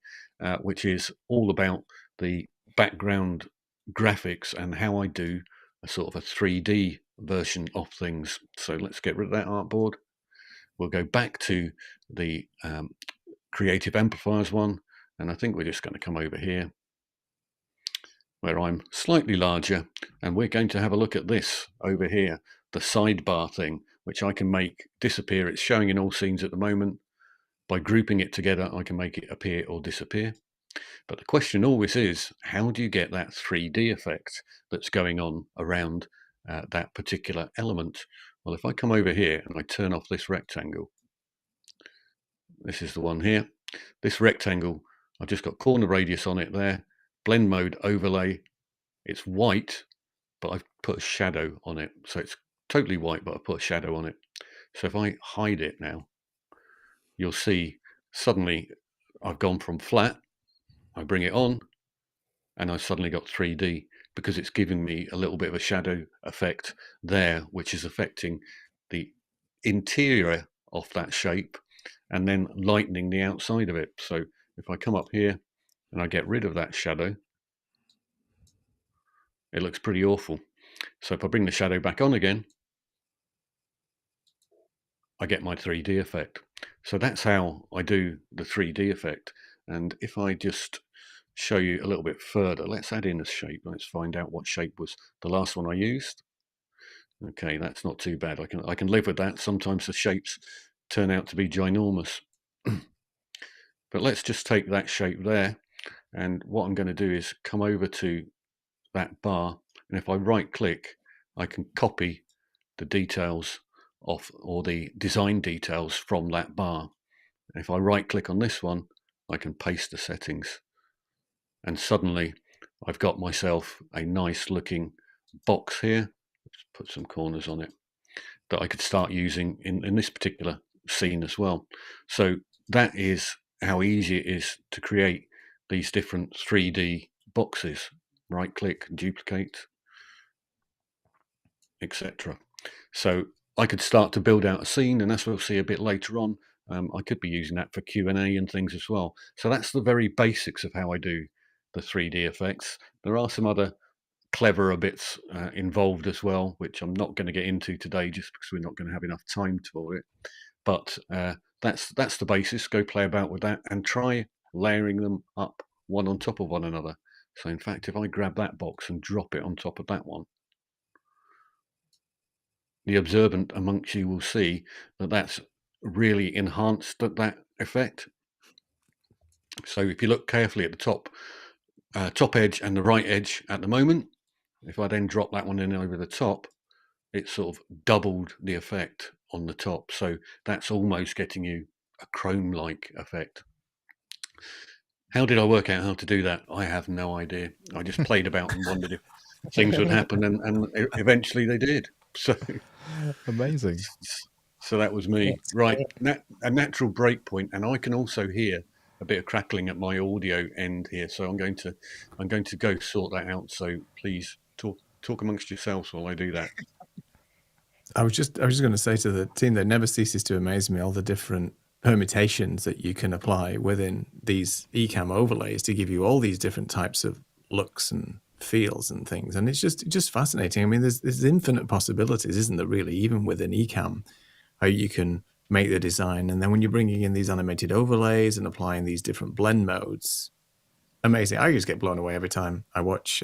S4: which is all about the background graphics and how I do a sort of a 3D version of things. So let's get rid of that artboard. We'll go back to the creative amplifiers one, and I think we're just going to come over here where I'm slightly larger, and we're going to have a look at this over here, the sidebar thing, which I can make disappear. It's showing in all scenes at the moment. By grouping it together, I can make it appear or disappear. But the question always is, how do you get that 3D effect that's going on around that particular element? Well, if I come over here and I turn off this rectangle, this is the one here. This rectangle, I've just got corner radius on it there, blend mode overlay. It's white, but I've put a shadow on it. So it's totally white, but I've put a shadow on it. So if I hide it now, you'll see suddenly I've gone from flat, I bring it on, and I've suddenly got 3D because it's giving me a little bit of a shadow effect there, which is affecting the interior of that shape and then lightening the outside of it. So if I come up here and I get rid of that shadow, it looks pretty awful. So if I bring the shadow back on again, I get my 3D effect. So that's how I do the 3D effect. And if I just show you a little bit further, let's add in a shape. Let's find out what shape was the last one I used. Okay, that's not too bad. I can live with that. Sometimes the shapes turn out to be ginormous. But let's just take that shape there. And what I'm going to do is come over to that bar. And if I right click, I can copy the details of, or the design details from that bar. And if I right click on this one, I can paste the settings. And suddenly I've got myself a nice looking box here. Let's put some corners on it that I could start using in this particular scene as well. So that is how easy it is to create these different 3D boxes. Right click, duplicate, etc. So I could start to build out a scene, and as we'll see a bit later on, I could be using that for Q&A and things as well. So that's the very basics of how I do the 3D effects. There are some other cleverer bits involved as well, which I'm not going to get into today just because we're not going to have enough time for it. But that's the basis. Go play about with that and try layering them up one on top of one another. So in fact, if I grab that box and drop it on top of that one, the observant amongst you will see that that's really enhanced that effect. So if you look carefully at the top edge and the right edge at the moment, if I then drop that one in over the top, it's sort of doubled the effect on the top. So that's almost getting you a chrome-like effect. How did I work out how to do that? I have no idea. I just played about and wondered if things would happen, and eventually they did. So
S1: Amazing.
S4: So that was me.
S3: That's
S4: Right,
S3: great.
S4: a natural break point, and I can also hear a bit of crackling at my audio end here. So I'm going to go sort that out. So please talk amongst yourselves while I do that.
S2: I was just going to say to the team that never ceases to amaze me all the different permutations that you can apply within these Ecamm overlays to give you all these different types of looks and feels and things. And it's just fascinating. I mean, there's infinite possibilities, isn't there, really, even within Ecamm, how you can make the design. And then when you're bringing in these animated overlays and applying these different blend modes, amazing. I just get blown away every time I watch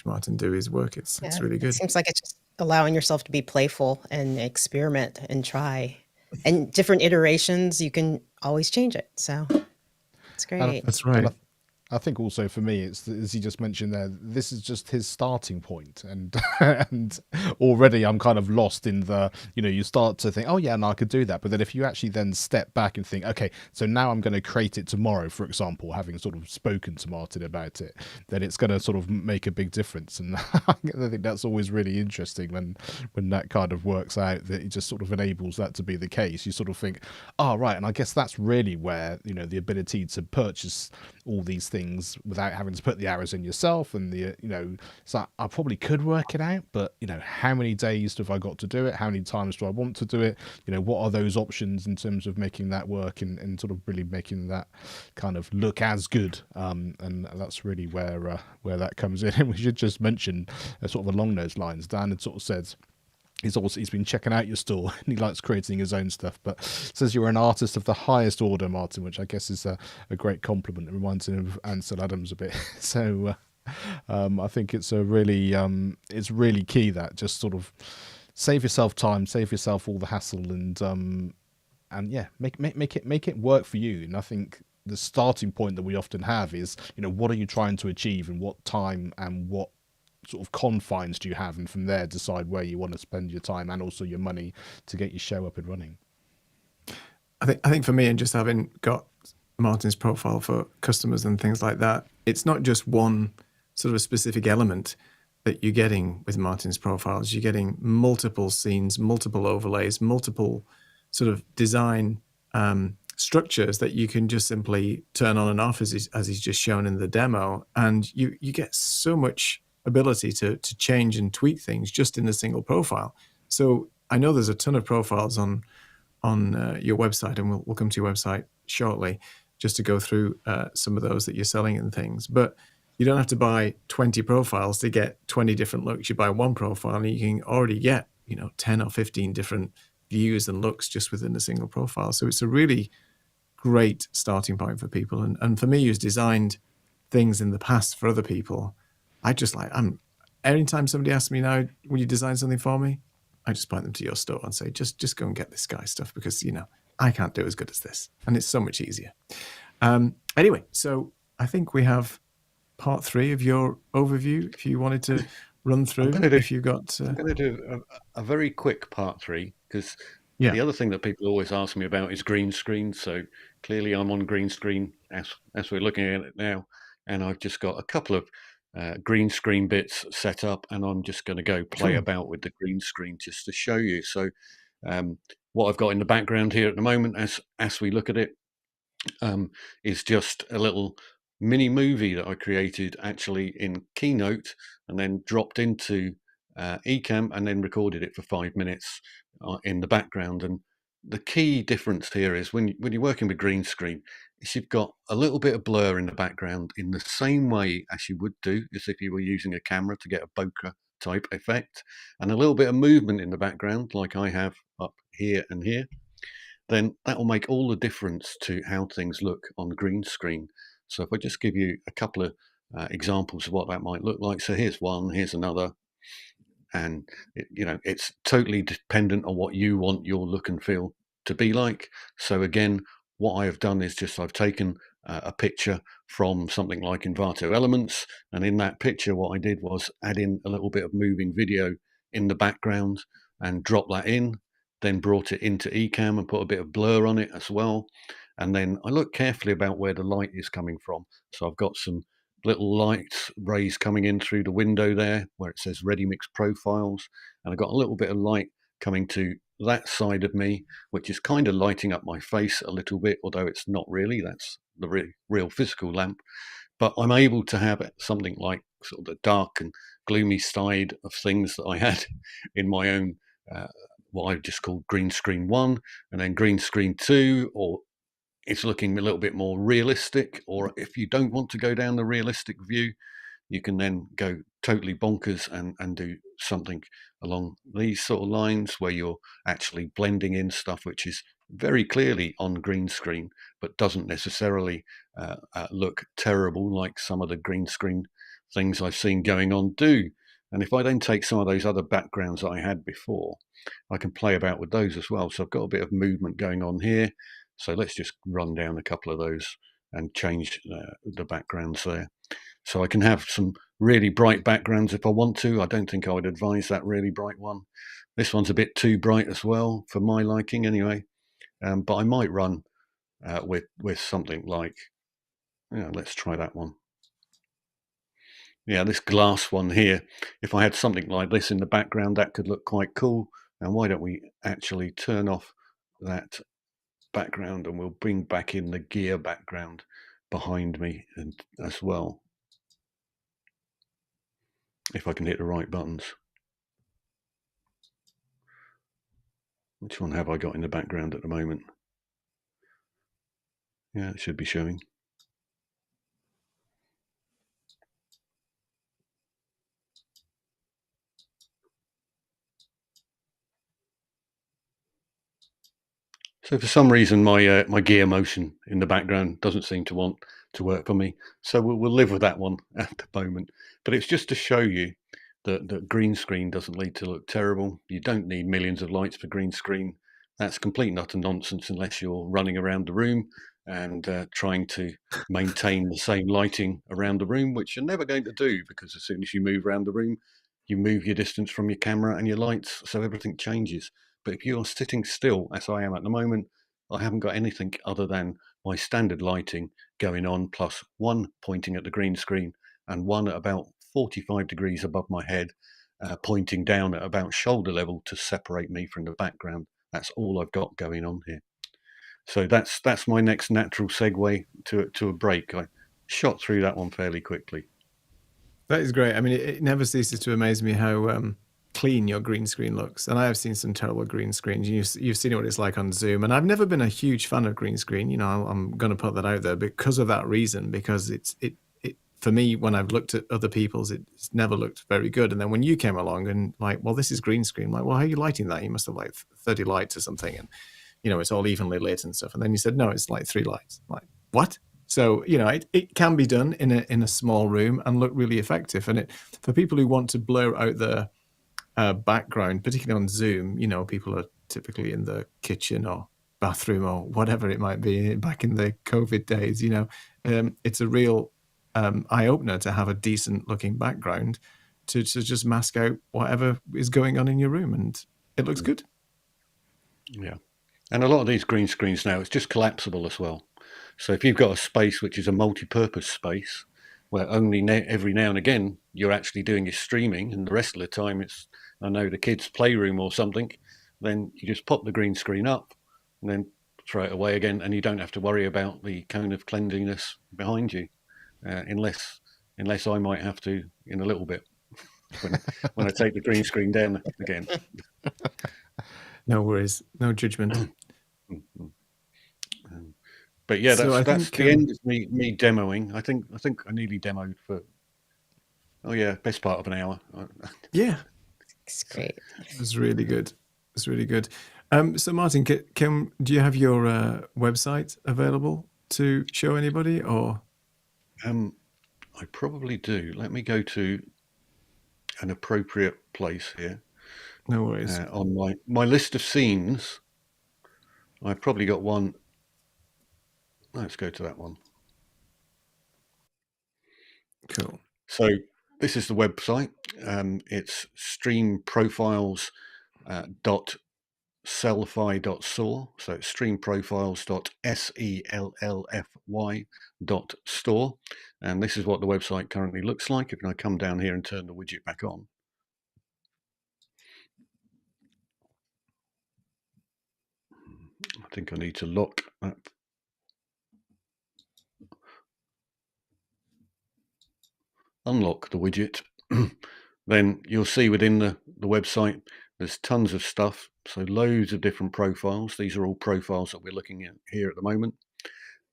S2: Martin do his work. It's really
S3: It
S2: good.
S3: seems like it's just allowing yourself to be playful and experiment and try. And different iterations, you can always change it. So it's great.
S2: That's right.
S1: I think also for me, it's as you just mentioned there. This is just his starting point, and and already I'm kind of lost in the. You start to think, oh yeah, no, I could do that. But then if you actually then step back and think, okay, so now I'm going to create it tomorrow, for example, having sort of spoken to Martin about it, then it's going to sort of make a big difference. And I think that's always really interesting when that kind of works out. That it just sort of enables that to be the case. You sort of think, oh right, and I guess that's really where the ability to purchase all these things without having to put the hours in yourself, and so I probably could work it out, but how many days have I got to do it? How many times do I want to do it? What are those options in terms of making that work and sort of really making that kind of look as good? And that's really where that comes in. And we should just mention sort of along those lines, Dan had sort of said he's been checking out your store and he likes creating his own stuff, but says you're an artist of the highest order, Martin, which I guess is a great compliment. It reminds him of Ansel Adams a bit. So I think it's it's really key that just sort of save yourself time, save yourself all the hassle, and yeah, make it work for you. And I think the starting point that we often have is what are you trying to achieve, and what time and what sort of confines do you have, and from there decide where you want to spend your time and also your money to get your show up and running.
S2: I think for me, and just having got Martin's profile for customers and things like that, it's not just one sort of specific element that you're getting with Martin's profiles. You're getting multiple scenes, multiple overlays, multiple sort of design structures that you can just simply turn on and off as he's just shown in the demo, and you get so much ability to change and tweak things just in a single profile. So I know there's a ton of profiles on your website, and we'll come to your website shortly just to go through some of those that you're selling and things. But you don't have to buy 20 profiles to get 20 different looks. You buy one profile and you can already get 10 or 15 different views and looks just within a single profile. So it's a really great starting point for people. And for me, who's designed things in the past for other people, anytime somebody asks me now, will you design something for me? I just point them to your store and say, just go and get this guy's stuff, because, I can't do as good as this. And it's so much easier. Anyway, so I think we have part 3 of your overview. If you wanted to run through, if you've got...
S4: I'm going to do a very quick part 3, because the other thing that people always ask me about is green screen. So clearly I'm on green screen as we're looking at it now. And I've just got a couple of green screen bits set up, and I'm just going to go play about with the green screen just to show you. So what I've got in the background here at the moment as we look at it is just a little mini movie that I created actually in Keynote and then dropped into Ecamm and then recorded it for 5 minutes in the background. And the key difference here is when you're working with green screen, is you've got a little bit of blur in the background in the same way as you would do as if you were using a camera to get a bokeh type effect, and a little bit of movement in the background like I have up here and here. then that will make all the difference to how things look on green screen. So if I just give you a couple of examples of what that might look like. So here's one, here's another. And, it's totally dependent on what you want your look and feel to be like. So again, what I have done is I've taken a picture from something like Envato Elements. And in that picture, what I did was add in a little bit of moving video in the background and drop that in, then brought it into Ecamm and put a bit of blur on it as well. And then I look carefully about where the light is coming from. So I've got some little light rays coming in through the window there where it says Ready Mix Profiles, and I've got a little bit of light coming to that side of me, which is kind of lighting up my face a little bit, although it's not really. That's the real physical lamp. But I'm able to have something like sort of the dark and gloomy side of things that I had in my own what I've just called green screen 1, and then green screen 2, or it's looking a little bit more realistic. Or if you don't want to go down the realistic view, you can then go totally bonkers and do something along these sort of lines where you're actually blending in stuff which is very clearly on green screen, but doesn't necessarily look terrible like some of the green screen things I've seen going on do. And if I then take some of those other backgrounds that I had before, I can play about with those as well. So I've got a bit of movement going on here. So let's just run down a couple of those and change the backgrounds there. So I can have some really bright backgrounds if I want to. I don't think I would advise that really bright one. This one's a bit too bright as well for my liking anyway. But I might run with something like, let's try that one. Yeah, this glass one here. If I had something like this in the background, that could look quite cool. And why don't we actually turn off that background and we'll bring back in the gear background behind me as well. If I can hit the right buttons. Which one have I got in the background at the moment? Yeah, it should be showing. So for some reason, my gear motion in the background doesn't seem to want to work for me. So we'll live with that one at the moment. But it's just to show you that green screen doesn't need to look terrible. You don't need millions of lights for green screen. That's complete and utter nonsense unless you're running around the room and trying to maintain the same lighting around the room, which you're never going to do, because as soon as you move around the room, you move your distance from your camera and your lights, so everything changes. But if you're sitting still, as I am at the moment, I haven't got anything other than my standard lighting going on, plus one pointing at the green screen and one at about 45 degrees above my head, pointing down at about shoulder level to separate me from the background. That's all I've got going on here. So that's my next natural segue to a break. I shot through that one fairly quickly.
S2: That is great. I mean, it never ceases to amaze me how clean your green screen looks. And I have seen some terrible green screens. You've seen what it's like on Zoom. And I've never been a huge fan of green screen. You know, I'm going to put that out there because of that reason, because it for me, when I've looked at other people's, it's never looked very good. And then when you came along and like, well, this is green screen. I'm like, well, how are you lighting that? You must have like 30 lights or something. And, you know, it's all evenly lit and stuff. And then you said, no, it's like 3 lights. I'm like, what? So, you know, it can be done in a small room and look really effective. And for people who want to blur out the background, particularly on Zoom, you know, people are typically in the kitchen or bathroom or whatever it might be back in the COVID days, you know, it's a real eye-opener to have a decent looking background to just mask out whatever is going on in your room, and it looks good.
S4: Yeah. And a lot of these green screens now, it's just collapsible as well. So if you've got a space which is a multi-purpose space where only every now and again you're actually doing your streaming and the rest of the time it's, I know, the kids' playroom or something, then you just pop the green screen up and then throw it away again, and you don't have to worry about the cone of cleanliness behind you, unless I might have to in a little bit when I take the green screen down again.
S2: No worries, no judgment.
S4: But yeah, that's
S2: think,
S4: the end of me demoing. I think I nearly demoed for best part of an hour.
S2: Yeah,
S3: It's great.
S2: it was really good. It's really good. So Martin, do you have your website available to show anybody, or?
S4: I probably do. Let me go to an appropriate place here.
S2: No worries.
S4: On my list of scenes, I've probably got one. Let's go to that one.
S2: Cool.
S4: So this is the website. It's streamprofiles.sellfy.store. So it's streamprofiles.sellfy.store. And this is what the website currently looks like. If I come down here and turn the widget back on. I think I need to lock that. Unlock the widget. Then you'll see within the website there's tons of stuff, so loads of different profiles. These are all profiles that we're looking at here at the moment,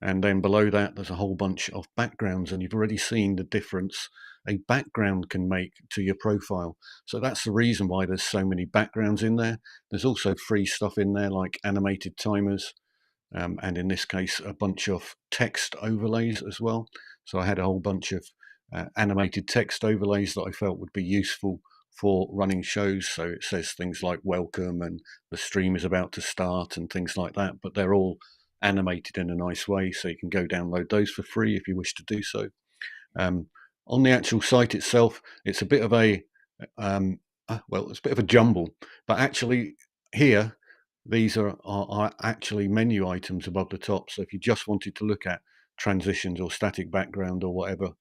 S4: and then below that there's a whole bunch of backgrounds, and you've already seen the difference a background can make to your profile. So that's the reason why there's so many backgrounds in there. There's also free stuff in there like animated timers, and in this case a bunch of text overlays as well. So I had a whole bunch of animated text overlays that I felt would be useful for running shows. So it says things like welcome and the stream is about to start and things like that, but they're all animated in a nice way, so you can go download those for free if you wish to do so. On the actual site itself, it's a bit of a it's a bit of a jumble, but actually here these are actually menu items above the top. So if you just wanted to look at transitions or static background or whatever,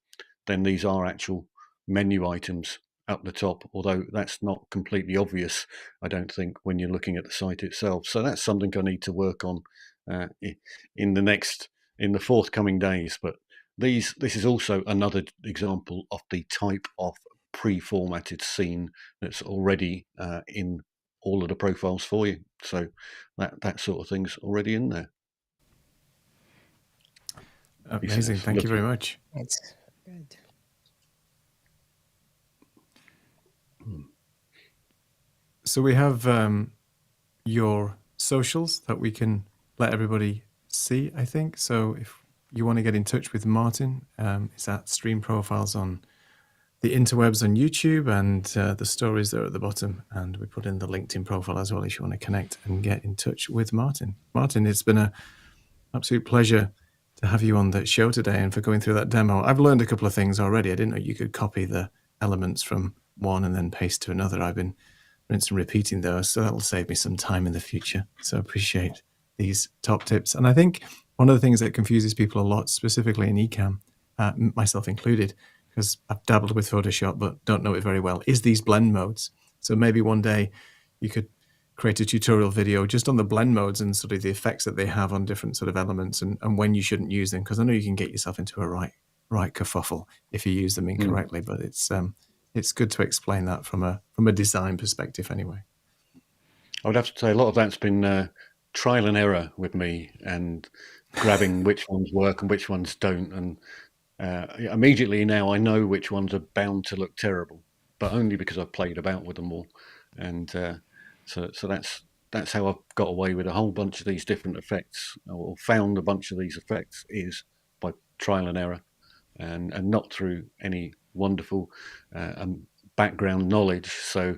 S4: then these are actual menu items up the top, although that's not completely obvious, I don't think, when you're looking at the site itself. So that's something I need to work on in the forthcoming days. But this is also another example of the type of pre-formatted scene that's already in all of the profiles for you. So that sort of thing's already in there.
S2: Amazing. Thank you very much.
S3: That's good.
S2: So we have your socials that we can let everybody see, I think. So if you want to get in touch with Martin, it's at Stream Profiles on the interwebs on YouTube, and the stories there at the bottom. And we put in the LinkedIn profile as well if you want to connect and get in touch with Martin. Martin, it's been an absolute pleasure to have you on the show today and for going through that demo. I've learned a couple of things already. I didn't know you could copy the elements from one and then paste to another. I've been rinsing and repeating those, so that'll save me some time in the future. So I appreciate these top tips. And I think one of the things that confuses people a lot, specifically in Ecamm, myself included, because I've dabbled with Photoshop but don't know it very well, is these blend modes. So maybe one day you could create a tutorial video just on the blend modes and sort of the effects that they have on different sort of elements and when you shouldn't use them, because I know you can get yourself into a right kerfuffle if you use them incorrectly. But it's good to explain that from a design perspective anyway.
S4: I would have to say a lot of that's been trial and error with me, and grabbing which ones work and which ones don't. And immediately now I know which ones are bound to look terrible, but only because I've played about with them all. And so that's how I've got away with a whole bunch of these different effects, or found a bunch of these effects, is by trial and error, and not through any wonderful background knowledge. So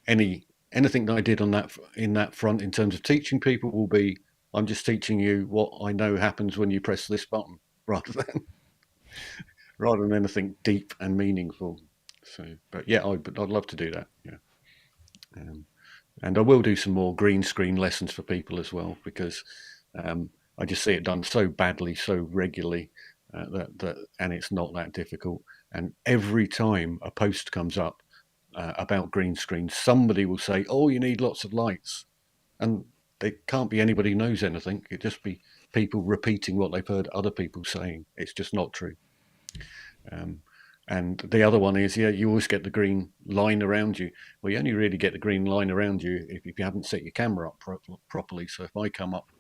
S4: anything that I did on in that front in terms of teaching people will be, I'm just teaching you what I know happens when you press this button, rather than anything deep and meaningful. So, but yeah, I'd love to do that. Yeah, and I will do some more green screen lessons for people as well, because I just see it done so badly, so regularly, and it's not that difficult. And every time a post comes up about green screen, somebody will say, "Oh, you need lots of lights," and there can't be anybody who knows anything. It'd just be people repeating what they've heard other people saying. It's just not true. And the other one is, you always get the green line around you. Well, you only really get the green line around you if you haven't set your camera up properly. So if I come up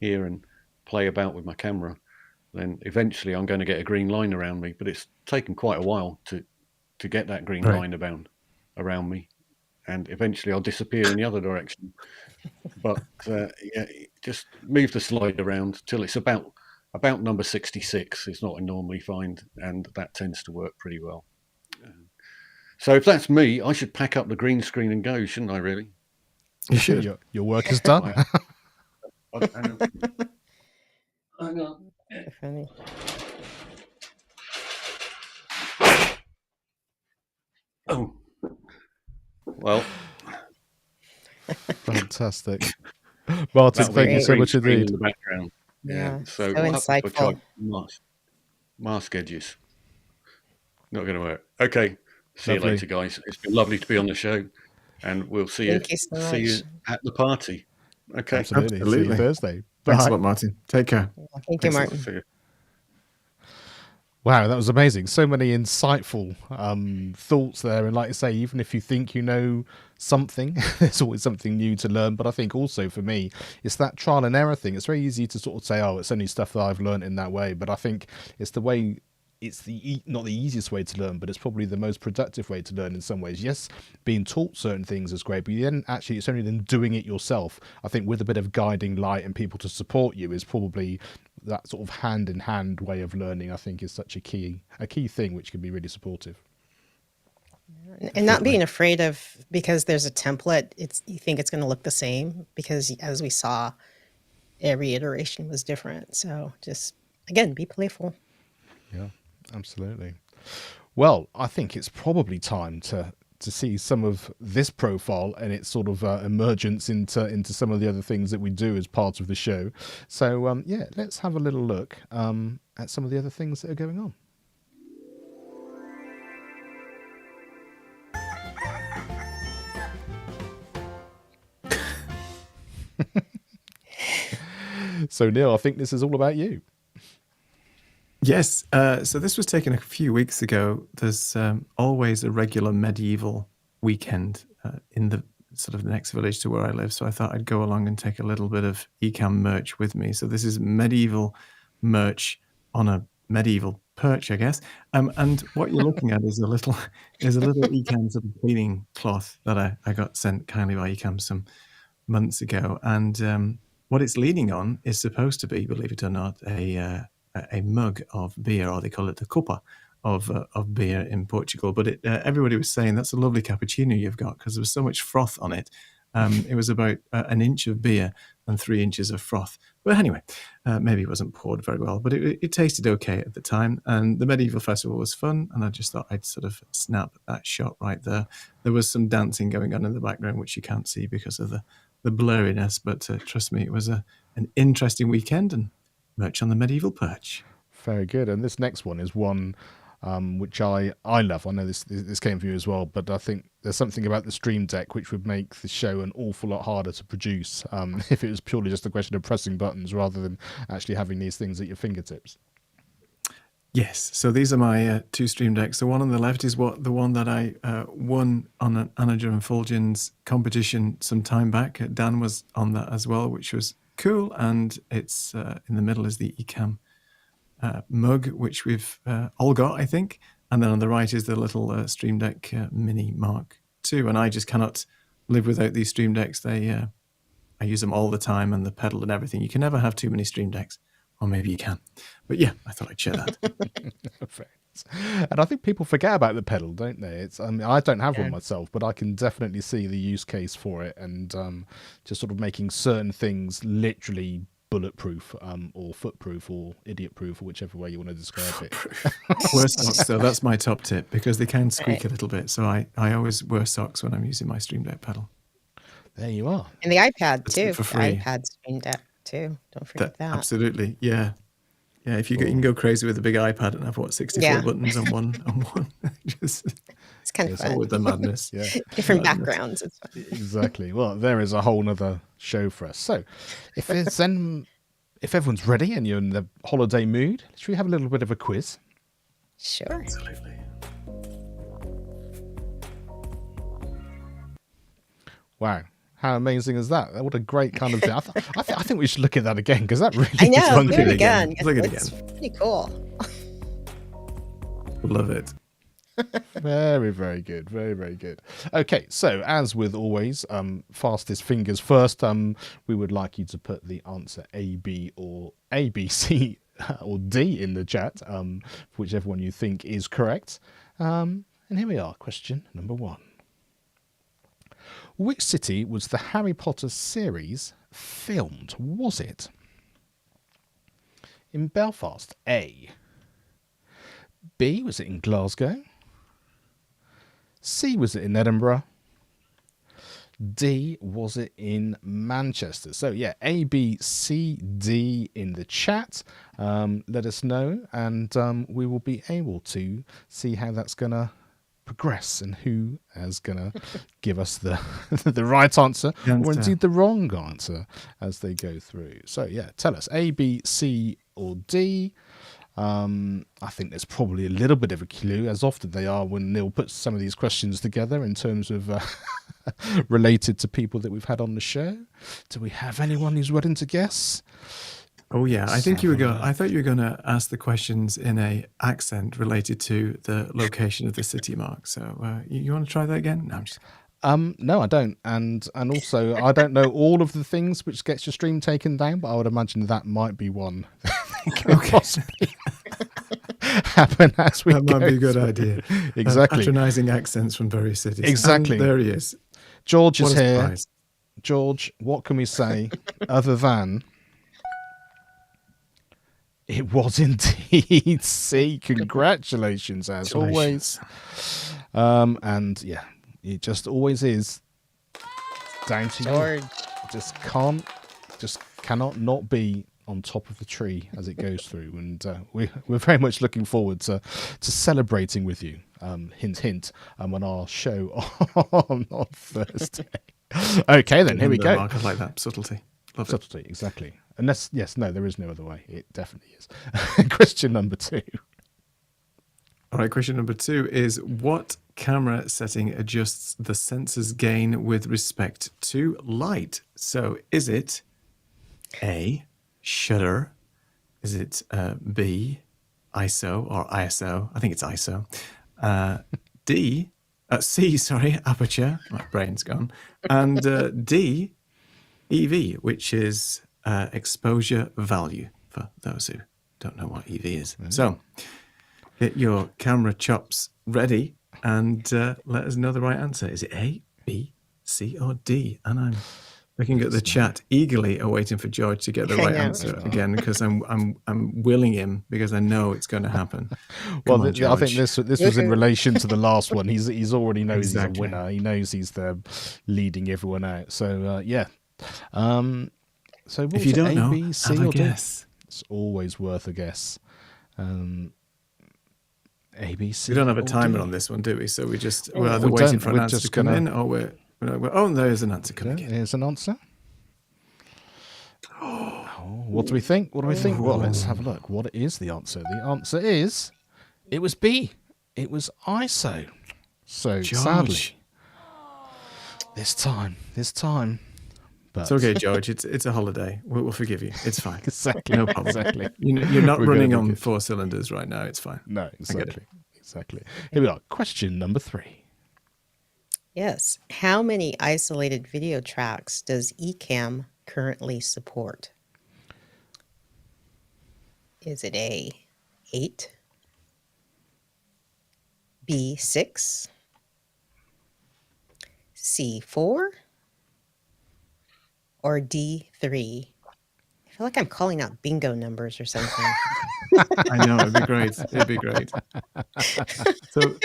S4: here and play about with my camera, then eventually I'm going to get a green line around me. But it's taken quite a while to get that green line around me. and eventually I'll disappear in the other direction. But yeah, just move the slide around till it's about number 66 is what I normally find, and that tends to work pretty well. So if that's me, I should pack up the green screen and go, shouldn't I, really?
S2: You should.
S1: Your work is done.
S4: Hang on.
S3: Funny.
S4: Oh. Well.
S1: Fantastic. Martin, thank you so much indeed.
S4: In the background.
S3: Yeah,
S4: so
S3: so insightful.
S4: Mask edges. Not going to work. Okay. See
S1: Lovely.
S4: you later, guys. It's been lovely to be on the show, and we'll see
S3: Thank you so
S4: see you
S3: much.
S4: at the party. Okay.
S1: Absolutely. See
S2: Absolutely.
S1: you Thursday.
S2: Thanks
S1: Bye.
S2: a lot, Martin. Take care.
S3: Thank you, Martin.
S4: See you.
S1: Wow, that was amazing. So many insightful thoughts there. And like I say, even if you think you know something, there's always something new to learn. But I think also for me, it's that trial and error thing. It's very easy to sort of say, oh, it's only stuff that I've learned in that way. But I think it's the way, it's not the easiest way to learn, but it's probably the most productive way to learn in some ways. Yes, being taught certain things is great, but then actually it's only then doing it yourself. I think with a bit of guiding light and people to support you is probably that sort of hand in hand way of learning. I think is such a key thing which can be really supportive.
S3: And not being afraid of, because there's a template, you think it's going to look the same, because as we saw, every iteration was different. So just, again, be playful.
S1: Yeah, absolutely. Well, I think it's probably time to see some of this profile and its sort of emergence into some of the other things that we do as part of the show. So yeah, let's have a little look at some of the other things that are going on. So Neil, I think this is all about you.
S2: Yes. So this was taken a few weeks ago. There's always a regular medieval weekend in the sort of the next village to where I live. So I thought I'd go along and take a little bit of Ecamm merch with me. So this is medieval merch on a medieval perch, I guess. And what you're looking at is a little Ecamm sort of cleaning cloth that I got sent kindly by Ecamm some months ago. And what it's leaning on is supposed to be, believe it or not, a mug of beer, or they call it the copa of beer in Portugal. But everybody was saying that's a lovely cappuccino you've got, because there was so much froth on it. It was about an inch of beer and 3 inches of froth. But anyway, maybe it wasn't poured very well, but it tasted okay at the time. And the medieval festival was fun, and I just thought I'd sort of snap that shot right there. There was some dancing going on in the background, which you can't see because of the blurriness, but trust me, it was an interesting weekend, and merch on the medieval perch.
S1: Very good. And this next one is one which I love. I know this came from you as well, but I think there's something about the Stream Deck which would make the show an awful lot harder to produce if it was purely just a question of pressing buttons rather than actually having these things at your fingertips.
S2: Yes, so these are my two Stream Decks. The one on the left is the one that I won on an Anager and Fulgens competition some time back. Dan was on that as well, which was cool. And it's in the middle is the Ecamm mug, which we've all got, I think. And then on the right is the little Stream Deck Mini Mark II. And I just cannot live without these Stream Decks. I use them all the time, and the pedal and everything. You can never have too many Stream Decks. Or maybe you can. But yeah, I thought I'd share that.
S1: And I think people forget about the pedal, don't they? I don't have one myself, but I can definitely see the use case for it, and just sort of making certain things literally bulletproof or footproof or idiot-proof, or whichever way you want to describe it.
S2: Wear socks, though. That's my top tip, because they can squeak a little bit. So I always wear socks when I'm using my Stream Deck pedal.
S1: There you are.
S3: And the iPad, too.
S2: For free.
S3: The iPad Stream Deck, too. Don't forget that.
S2: Absolutely, yeah. Yeah, if you can go crazy with a big iPad and have 64 buttons on one. It's
S3: kind of fun.
S2: All with the madness.
S1: Yeah.
S3: Different backgrounds. It's fun.
S1: Exactly. Well, there is a whole nother show for us. So if everyone's ready and you're in the holiday mood, should we have a little bit of a quiz?
S3: Sure.
S2: Absolutely.
S1: Wow. How amazing is that? What a great kind of thing. I think we should look at that again, because that really
S3: I know.
S1: is
S3: Do it again.
S2: Look at it
S3: It's
S2: again.
S3: pretty cool.
S2: Love it.
S1: Very, very good. Very, very good. Okay, so as with always, fastest fingers first. We would like you to put the answer A, B, or A, B, C, or D in the chat, whichever one you think is correct. And here we are. Question number 1. Which city was the Harry Potter series filmed? Was it in Belfast? A. B. Was it in Glasgow? C. Was it in Edinburgh? D. Was it in Manchester? So yeah, A, B, C, D in the chat. Let us know, and we will be able to see how that's going to progress and who is going to give us the the right answer or indeed the wrong answer as they go through. So yeah, tell us A, B, C, or D. I think there's probably a little bit of a clue, as often they are when Neil puts some of these questions together in terms of related to people that we've had on the show. Do we have anyone who's willing to guess?
S2: Oh yeah, I think you were going. I thought you were going to ask the questions in a accent related to the location of the city, Mark. So you want to try that again? No, I'm just.
S1: No, I don't, and also I don't know all of the things which gets your stream taken down, but I would imagine that might be one that could possibly happen as we go.
S2: That might be a good idea.
S1: Exactly.
S2: Patronising accents from various cities.
S1: Exactly.
S2: And there he is.
S1: George
S2: What
S1: is
S2: a
S1: here.
S2: surprise.
S1: George, what can we say other than it was indeed C? Congratulations, as always. And yeah. It just always is down to
S3: George.
S1: you. Just cannot not be on top of the tree as it goes through, and we're very much looking forward to celebrating with you. Hint, hint. On our show on Thursday. Okay, then here we go.
S2: Mark, I like that subtlety. Love
S1: Subtlety, exactly. Unless, yes, no, there is no other way. It definitely is. Question number 2.
S2: All right, question number 2 is, what camera setting adjusts the sensor's gain with respect to light? So is it A, shutter? Is it B, ISO or ISO? I think it's ISO. C, aperture. My brain's gone. And D, EV, which is exposure value, for those who don't know what EV is. Mm-hmm. So get your camera chops ready and let us know the right answer. Is it A, B, C, or D? And I'm looking at the chat, eaggerly awaiting for George to get the right answer again, because I'm willing him, because I know it's going to happen.
S1: Well, I think this was in relation to the last one. He's already knows Exactly. He's a winner. He knows he's leading everyone out. So yeah. So
S2: if you don't know,
S1: A, B, C,
S2: have
S1: or
S2: a guess.
S1: D? It's always worth a guess. A, B, C.
S2: We don't have a timer
S1: D.
S2: on this one, do we? So we're either waiting for an answer to come in, or we're oh, there's an answer coming in.
S1: There's an answer. What do we think? What do we think? Well, let's have a look. What is the answer? The answer is, it was B. It was ISO. So
S2: George.
S1: sadly, this time. But
S2: it's okay, George. It's a holiday. We'll forgive you. It's fine.
S1: Exactly.
S2: No problem.
S1: Exactly.
S2: You're not running on 4 cylinders right now. It's fine.
S1: No, exactly. Here we are. Question number 3.
S3: Yes. How many isolated video tracks does Ecamm currently support? Is it A, 8, B, 6, C, 4, or D, 3? I feel like I'm calling out bingo numbers or something.
S2: I know, it'd be great. So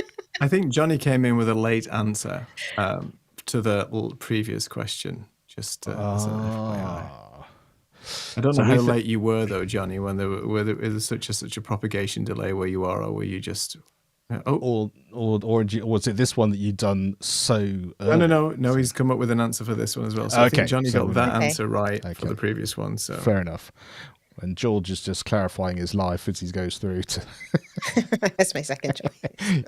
S2: I think Johnny came in with a late answer to the previous question, just as an FYI. I don't know how late you were though, Johnny, when there was such a propagation delay where you are, or were you just
S1: or was it this one that you'd done so early?
S2: No, he's come up with an answer for this one as well. So I think Johnny got that answer right for the previous one. So
S1: fair enough. And George is just clarifying his life as he goes through to
S3: That's my second choice.
S1: Yeah.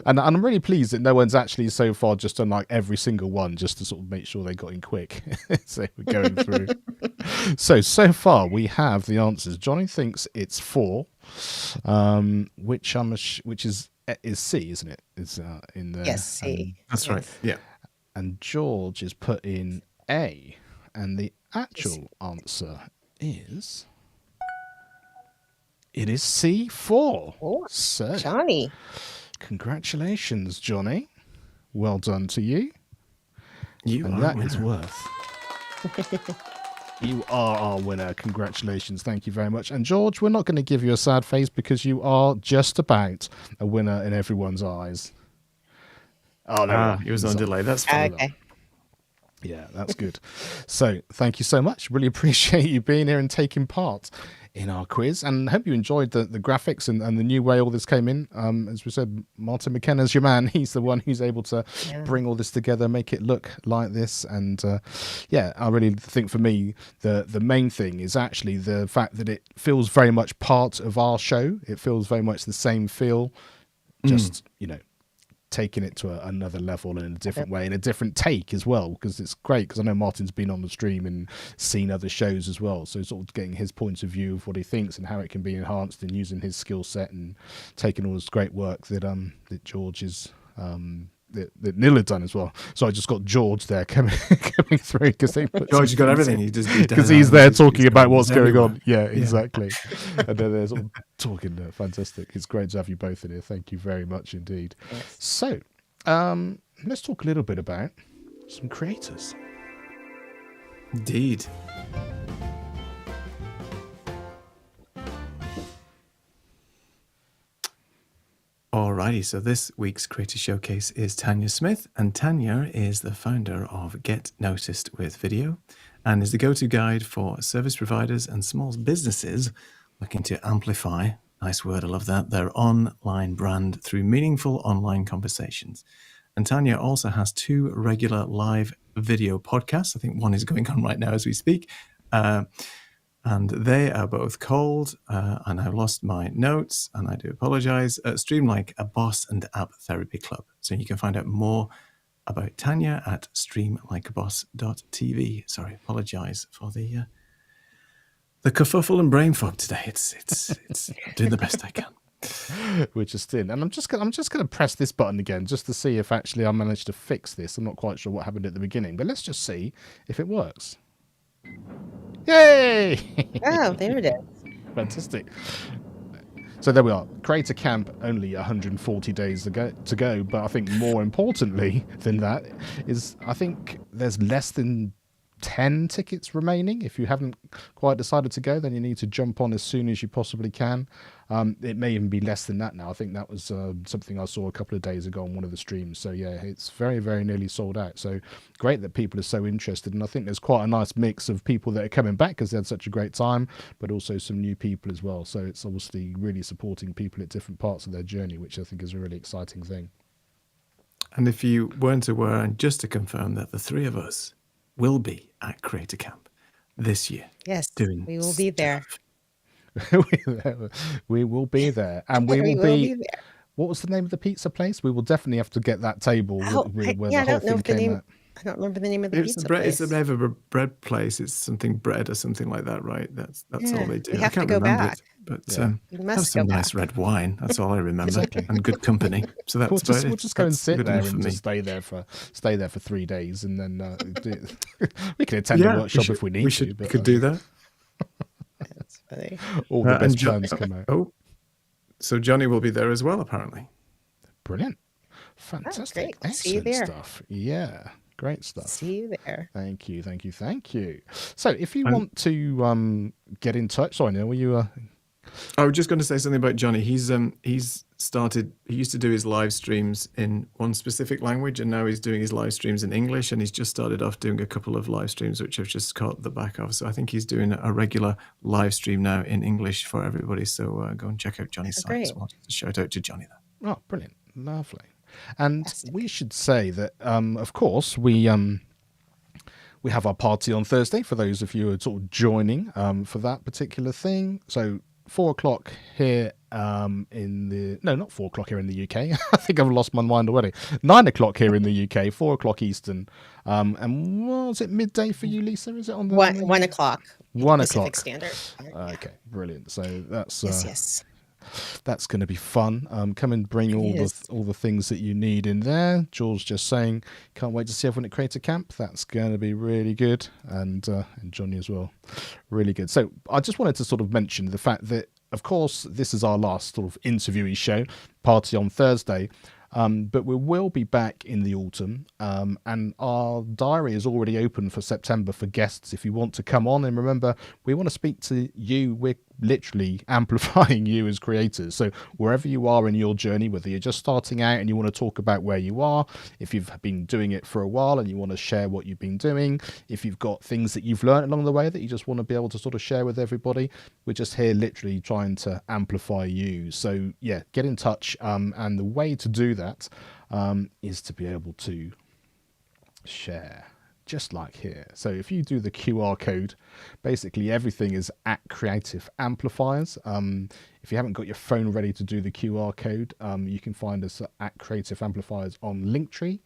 S1: And I'm really pleased that no one's actually so far just done like every single one just to sort of make sure they got in quick. So we're going through. So far we have the answers. Johnny thinks it's 4, which is is C, isn't it? Is in there.
S3: Yes, C.
S2: That's right.
S3: Yes.
S2: Yeah.
S1: And George is put in A. And the
S3: Yes.
S1: actual answer is... It is C4.
S3: Oh,
S1: So,
S3: Johnny.
S1: congratulations, Johnny. Well done to you.
S2: You
S1: And
S2: are
S1: that
S2: a
S1: is
S2: winner.
S1: worth. You are our winner. Congratulations. Thank you very much. And George, we're not going to give you a sad face because you are just about a winner in everyone's eyes. Oh, there we are.
S2: He was on delay. That's fine.
S3: Okay.
S1: Yeah, that's good. So thank you so much. Really appreciate you being here and taking part in our quiz, and hope you enjoyed the graphics and the new way all this came in. As we said, Martin McKenna's your man. He's the one who's able to bring all this together, make it look like this. And yeah, I really think for me, the main thing is actually the fact that it feels very much part of our show. It feels very much the same feel, just, taking it to another level in a different way, in a different take as well, because it's great, because I know Martin's been on the stream and seen other shows as well, so sort of getting his point of view of what he thinks and how it can be enhanced, and using his skill set and taking all this great work that George is that Neil had done as well. So I just got George there coming through, because they put
S2: George, you got everything. He just
S1: because he's there talking about what's going
S2: everywhere.
S1: on. Yeah, exactly. And then there's all talking. Fantastic. It's great to have you both in here. Thank you very much indeed.
S3: Yes.
S1: So let's talk a little bit about some creators.
S2: Indeed. Alrighty, so this week's Creator Showcase is Tanya Smith, and Tanya is the founder of Get Noticed with Video, and is the go-to guide for service providers and small businesses looking to amplify, nice word, I love that, their online brand through meaningful online conversations. And Tanya also has 2 regular live video podcasts. I think one is going on right now as we speak. And they are both called, and I've lost my notes, and I do apologize, Stream Like a Boss and App Therapy Club. So you can find out more about Tanya at streamlikeaboss.tv. Sorry, apologize for the kerfuffle and brain fog today. It's doing the best I can.
S1: We're just in, and I'm just gonna press this button again just to see if actually I managed to fix this. I'm not quite sure what happened at the beginning, but let's just see if it works. Yay!
S3: Oh, there it is.
S1: Fantastic. So there we are. Creator Camp, only 140 days to go, but I think more importantly than that is I think there's less than 10 tickets remaining. If you haven't quite decided to go, then you need to jump on as soon as you possibly can. It may even be less than that now. I think that was something I saw a couple of days ago on one of the streams. So yeah, it's very, very nearly sold out. So great that people are so interested. And I think there's quite a nice mix of people that are coming back because they had such a great time, but also some new people as well. So it's obviously really supporting people at different parts of their journey, which I think is a really exciting thing.
S2: And if you weren't aware, and just to confirm that the 3 of us will be at Creator Camp this year.
S3: Yes,
S2: doing
S3: we will be there.
S2: stuff.
S1: We will be there, and we
S3: We
S1: will
S3: will
S1: be.
S3: be there.
S1: What was the name of the pizza place? We will definitely have to get that table
S3: Oh,
S1: where
S3: I
S1: the
S3: don't
S1: whole
S3: know
S1: thing
S3: if the
S1: came
S3: name.
S1: out.
S3: I don't remember the name of the
S2: It's
S3: pizza
S2: the bread. It's
S3: place.
S2: the name of a bread place. It's something bread or something like that, right? That's
S3: Yeah,
S2: all they do.
S3: we
S2: I
S3: have to
S2: can't
S3: go
S2: remember
S3: back.
S2: it, but
S1: Yeah.
S3: We
S2: have
S3: must
S2: some
S3: go
S2: nice
S3: back.
S2: red wine. That's all I remember,
S1: Exactly.
S2: and good company. So that's
S1: We'll
S2: about it.
S1: just go and
S2: That's
S1: sit
S2: good
S1: there
S2: enough
S1: and
S2: for
S1: just
S2: me.
S1: stay there for 3 days, and then we can attend a workshop if we need to.
S2: We
S1: But
S2: could do that.
S3: That's funny.
S1: all the
S2: And
S1: best plans come out.
S2: Oh, so Johnny will be there as well, apparently.
S1: Brilliant, fantastic,
S3: great. See you
S1: excellent
S3: there.
S1: stuff. Yeah, great stuff.
S3: See you there.
S1: Thank you. So if you
S2: And-
S1: want to get in touch, sorry, Neil, were you?
S2: I was just going to say something about Johnny. He's started. He used to do his live streams in one specific language, and now he's doing his live streams in English. And he's just started off doing a couple of live streams, which I've just caught the back of. So I think he's doing a regular live stream now in English for everybody. So go and check out Johnny's site.
S3: Great.
S2: So I wanted to shout out to Johnny there.
S1: Oh, brilliant, lovely. And
S3: Fantastic.
S1: we should say that, of course, we have our party on Thursday for those of you who are sort of joining for that particular thing. So 4:00 here not 4:00 here in the UK. I think I've lost my mind already. 9:00 here in the UK, 4:00 Eastern. And was it midday for you, Lisa? Is it on the
S3: 1 o'clock.
S1: 1
S3: Pacific
S1: o'clock?
S3: Standard.
S1: Okay, brilliant. So that's
S3: Yes.
S1: that's going to be fun. Come and bring all the things that you need in there. George just saying, can't wait to see everyone at Creator Camp. That's going to be really good, and Johnny as well, really good. So I just wanted to sort of mention the fact that, of course, this is our last sort of interviewee show, party on Thursday. But we will be back in the autumn, and our diary is already open for September for guests if you want to come on. And remember, we want to speak to you. We're literally amplifying you as creators. So wherever you are in your journey, whether you're just starting out and you want to talk about where you are, if you've been doing it for a while and you want to share what you've been doing, if you've got things that you've learned along the way that you just want to be able to sort of share with everybody, we're just here literally trying to amplify you. So yeah, get in touch, and the way to do that is to be able to share just like here. So if you do the QR code, basically everything is at Creative Amplifiers. If you haven't got your phone ready to do the QR code, you can find us at Creative Amplifiers on Linktree,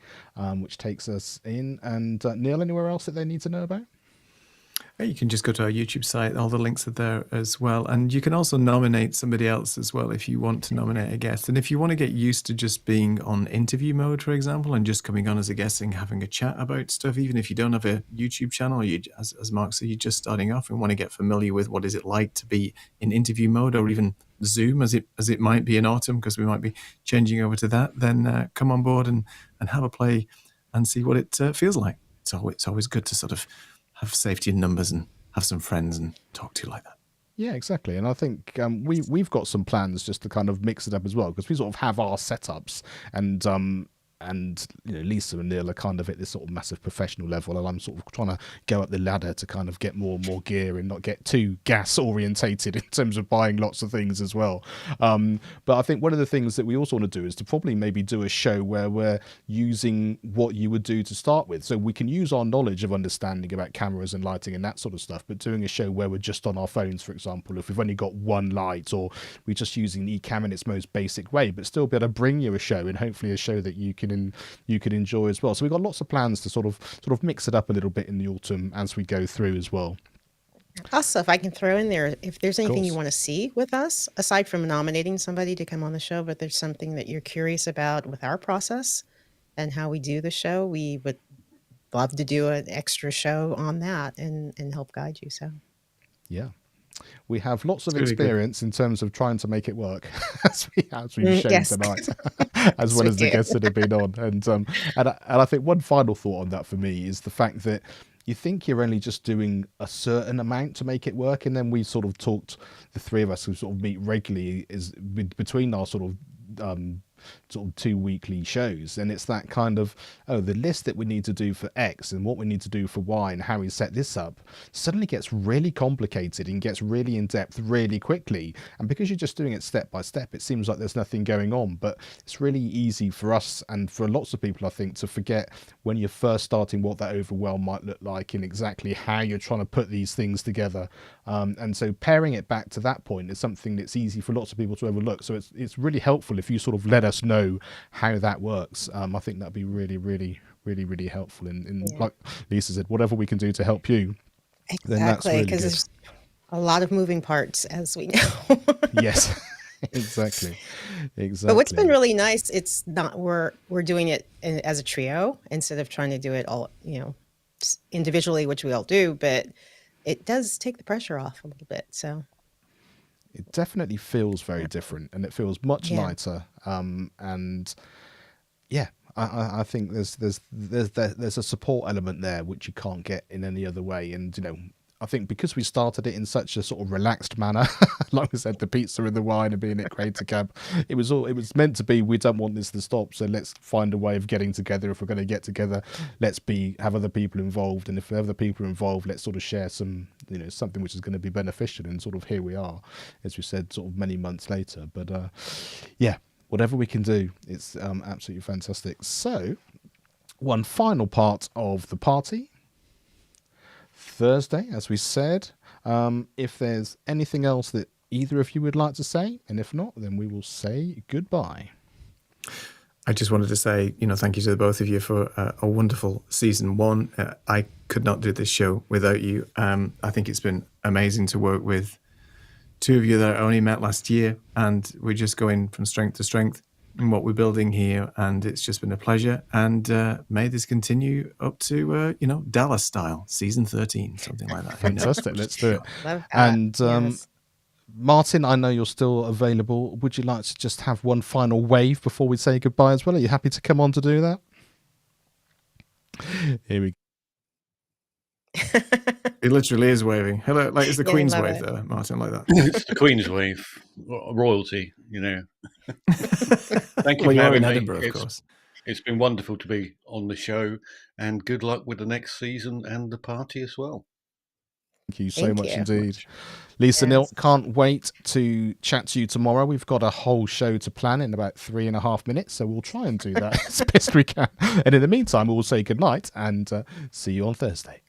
S1: which takes us in. And Neil, anywhere else that they need to know about?
S2: You can just go to our YouTube site. All the links are there as well. And you can also nominate somebody else as well if you want to nominate a guest. And if you want to get used to just being on interview mode, for example, and just coming on as a guest and having a chat about stuff, even if you don't have a YouTube channel, you, as Mark said, you're just starting off and want to get familiar with what is it like to be in interview mode, or even Zoom as it might be in autumn, because we might be changing over to that, then come on board and have a play and see what it feels like. It's always good to sort of have safety in numbers and have some friends and talk to you like that.
S1: Yeah, exactly. And I think we've got some plans just to kind of mix it up as well, because we sort of have our setups, and you know, Lisa and Neil are kind of at this sort of massive professional level, and I'm sort of trying to go up the ladder to kind of get more and more gear and not get too gas orientated in terms of buying lots of things as well. But I think one of the things that we also want to do is to probably maybe do a show where we're using what you would do to start with, so we can use our knowledge of understanding about cameras and lighting and that sort of stuff, but doing a show where we're just on our phones, for example, if we've only got one light, or we're just using Ecamm in its most basic way, but still be able to bring you a show, and hopefully a show that you can enjoy as well. So we've got lots of plans to sort of mix it up a little bit in the autumn as we go through as well.
S3: Also, if I can throw in there, if there's anything
S1: course.
S3: you want to see with us, aside from nominating somebody to come on the show, but there's something that you're curious about with our process and how we do the show, we would love to do an extra show on that and help guide you. So
S1: Yeah. We have lots of
S2: It's really good.
S1: experience in terms of trying to make it work, as we've shown
S3: yes.
S1: tonight, as
S3: Yes,
S1: well
S3: we
S1: as the
S3: do.
S1: guests that have been on. And I think one final thought on that for me is the fact that you think you're only just doing a certain amount to make it work, and then we sort of talked, the three of us who sort of meet regularly, is between our sort of 2 weekly shows, and it's that kind of, the list that we need to do for X and what we need to do for Y and how we set this up suddenly gets really complicated and gets really in depth really quickly. And because you're just doing it step by step, it seems like there's nothing going on, but it's really easy for us and for lots of people, I think, to forget when you're first starting what that overwhelm might look like and exactly how you're trying to put these things together. And so paring it back to that point is something that's easy for lots of people to overlook. So it's really helpful if you sort of let us know how that works. I think that'd be really, really, really, really helpful. And
S3: Yeah.
S1: like Lisa said, whatever we can do to help you, then that's
S3: Exactly,
S1: really
S3: because
S1: good.
S3: there's a lot of moving parts, as we know.
S1: Yes, exactly.
S3: But what's been
S1: Exactly.
S3: really nice, it's not we're doing it as a trio instead of trying to do it all, individually, which we all do, but it does take the pressure off a little bit. So
S1: It definitely feels very different, and it feels much
S3: yeah,
S1: lighter. And yeah, I think there's a support element there which you can't get in any other way. And I think because we started it in such a sort of relaxed manner, like I said, the pizza and the wine and being at Creator Camp, it was meant to be, we don't want this to stop, so let's find a way of getting together. If we're going to get together, let's have other people involved, and if other people are involved, let's sort of share some, something which is going to be beneficial. And sort of here we are, as we said, sort of many months later. But yeah, whatever we can do, it's absolutely fantastic. So one final part of the party, Thursday, as we said. If there's anything else that either of you would like to say, and if not, then we will say goodbye.
S2: I just wanted to say, thank you to the both of you for a wonderful season one. I could not do this show without you. I think it's been amazing to work with two of you that I only met last year, and we're just going from strength to strength in what we're building here, and it's just been a pleasure. And may this continue up to Dallas style, season 13, something like that. Who knows?
S1: Fantastic. Let's do it.
S3: Love that.
S1: And
S3: Yes.
S1: Martin, I know you're still available. Would you like to just have one final wave before we say goodbye as well? Are you happy to come on to do that? Here we go.
S2: It literally is waving. Hello, like it's the
S3: Yeah, I
S2: Queen's
S3: love
S2: wave
S3: it.
S2: there, Martin, like that.
S4: It's the Queen's wave, royalty, Thank you
S2: Well,
S4: for
S2: you are
S4: having
S2: in
S4: me.
S2: Edinburgh, of course.
S4: It's been wonderful to be on the show, and good luck with the next season and the party as well.
S1: Thank you so
S3: Thank
S1: much
S3: you.
S1: indeed. Lisa,
S3: Yes.
S1: Neil, can't wait to chat to you tomorrow. We've got a whole show to plan in about 3.5 minutes, so we'll try and do that as best we can. And in the meantime, we'll say goodnight and see you on Thursday.